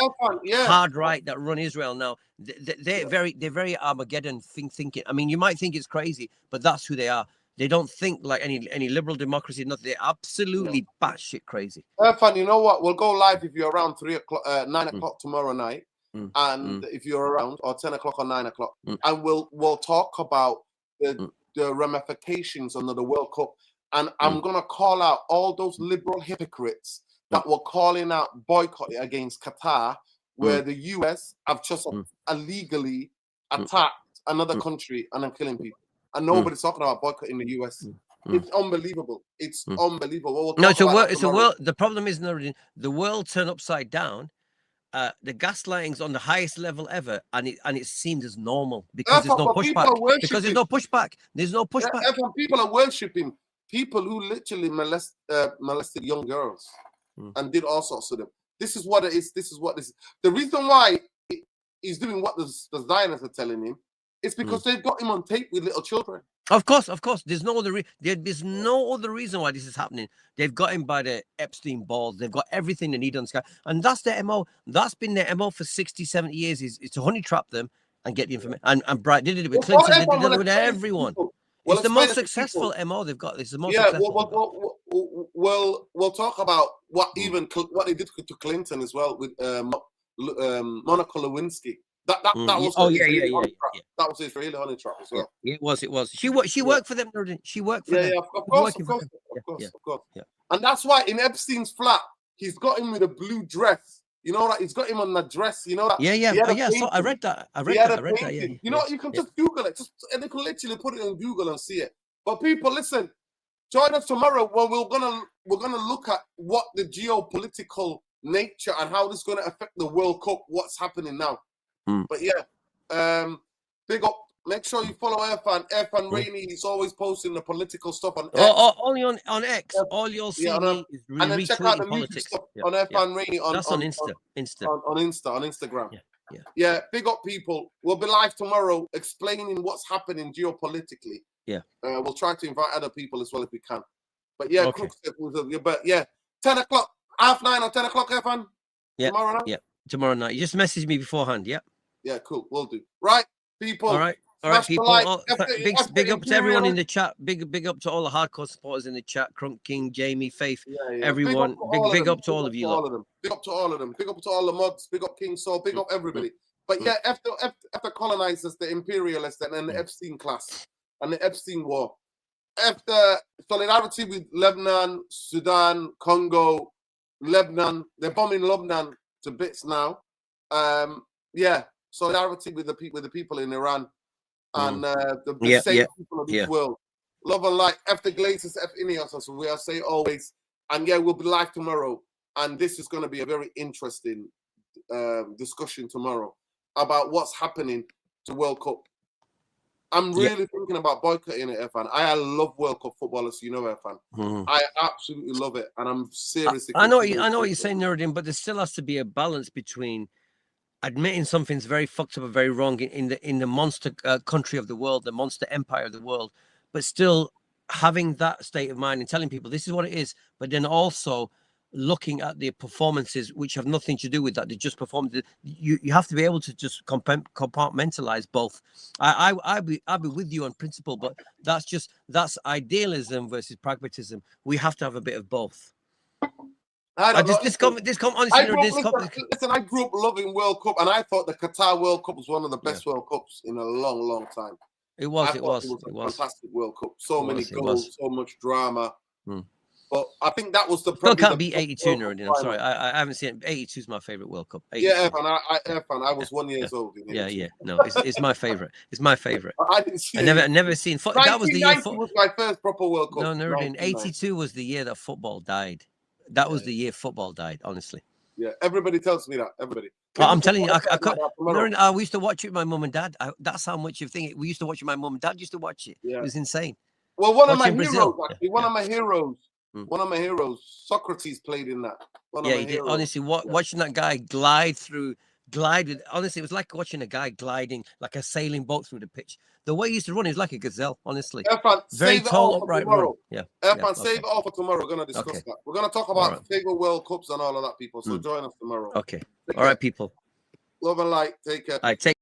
hard right that run Israel now. They're very Armageddon thinking. I mean, you might think it's crazy, but that's who they are. They don't think like any liberal democracy. Nothing. They're absolutely batshit crazy. Irfan, you know what? We'll go live if you're around 9 o'clock tomorrow night, and if you're around, or 10 o'clock or 9 o'clock, and we'll talk about the ramifications under the World Cup. And I'm going to call out all those liberal hypocrites that were calling out boycotting against Qatar, where the US have just illegally attacked another country and then killing people. And nobody's talking about boycotting the US. It's unbelievable. It's unbelievable. No, it's a world. The problem is, the world turned upside down. The gaslighting's on the highest level ever, and it's seen as normal because there's no pushback. Because there's no pushback. There's no pushback. People are worshipping people who literally molested young girls and did all sorts of them. This is what it is. This is what this is. The reason why he's doing what the Zionists are telling him is because they've got him on tape with little children. Of course. There's no other there's no other reason why this is happening. They've got him by the Epstein balls. They've got everything they need on Sky, and that's their MO. That's been their MO for 60, 70 years. Is to honey trap them and get the information. And Bright did it with Clinton. They did it with everyone. It's the most successful MO they've got. It's the most successful. We'll talk about what they did to Clinton as well with Monica Lewinsky. That was that was Israeli honey trap as well. Yeah, it was. She worked for them. She worked for them. Of course. Yeah. And that's why in Epstein's flat, he's got him with a blue dress. You know that he's got him on that dress. You know that. So I read that. I read that. Yeah. You know, you can just Google it. And you can literally put it on Google and see it. But people, listen. Join us tomorrow. Well, we're gonna look at what the geopolitical nature and how this is gonna affect the World Cup. What's happening now? But big up. Make sure you follow Irfan Rainey. He's always posting the political stuff on X. Only on X. All you'll see is and then check out the music stuff on Irfan Rainey on Instagram. Yeah. Big up, people. We'll be live tomorrow explaining what's happening geopolitically. We'll try to invite other people as well if we can. But 10 o'clock, 9:30 or 10 o'clock, Irfan. Tomorrow night. Tomorrow night. You just message me beforehand. Yeah, cool. We'll do. Right, people. All right, people. Big up to everyone in the chat. Big up to all the hardcore supporters in the chat. Crunk King, Jamie, Faith, everyone. Big up to all of you. Big up to all of them. Big up to all the mods. Big up King Saul. Big up everybody. But after colonizers, the imperialists, and then the Epstein class and the Epstein war, after solidarity with Lebanon, Sudan, Congo, Lebanon, they're bombing Lebanon to bits now. Solidarity with the people in Iran and the same people of this world. Love and light. After Glaciers, F Ineos, as we are saying always. And we'll be live tomorrow. And this is going to be a very interesting discussion tomorrow about what's happening to World Cup. I'm really thinking about boycotting it, Irfan. I love World Cup football, as you know, Irfan. I absolutely love it, and I'm seriously. I know what you're saying, Nuruddin, but there still has to be a balance between admitting something's very fucked up or very wrong in the monster country of the world, the monster empire of the world, but still having that state of mind and telling people this is what it is, but then also looking at the performances which have nothing to do with that. They just perform. You have to be able to just compartmentalize both. I'll be with you on principle, but that's idealism versus pragmatism. We have to have a bit of both. Honestly, I grew up loving World Cup, and I thought the Qatar World Cup was one of the best World Cups in a long, long time. It was a fantastic World Cup. So many goals, so much drama. But I think that was still can't beat 82, Nuruddin. I'm sorry, I haven't seen it. 82 is my favorite World Cup. 82. Yeah, Irfan, I was 1 year old. No, it's my favorite. It's my favorite. I didn't see. Never seen. That was the year. Was my first proper World Cup. No, Nuruddin. 82 was the year that football died. That was the year football died. Honestly. Yeah, everybody tells me that. Everybody. I'm telling you, we used to watch it with my mum and dad. That's how much of thing. We used to watch it. My mum and dad used to watch it. Yeah. It was insane. Well, one of my heroes, one of my heroes, Socrates played in that. He did. Honestly, watching that guy glide with, honestly, it was like watching a guy gliding like a sailing boat through the pitch. The way he used to run, he was like a gazelle, honestly. Irfan, very tall, upright run. Irfan, save it all for tomorrow. We're going to discuss that. We're going to talk about favorite World Cups and all of that, people. So join us tomorrow. Okay. All right, people. Love and light. Take care. All right, take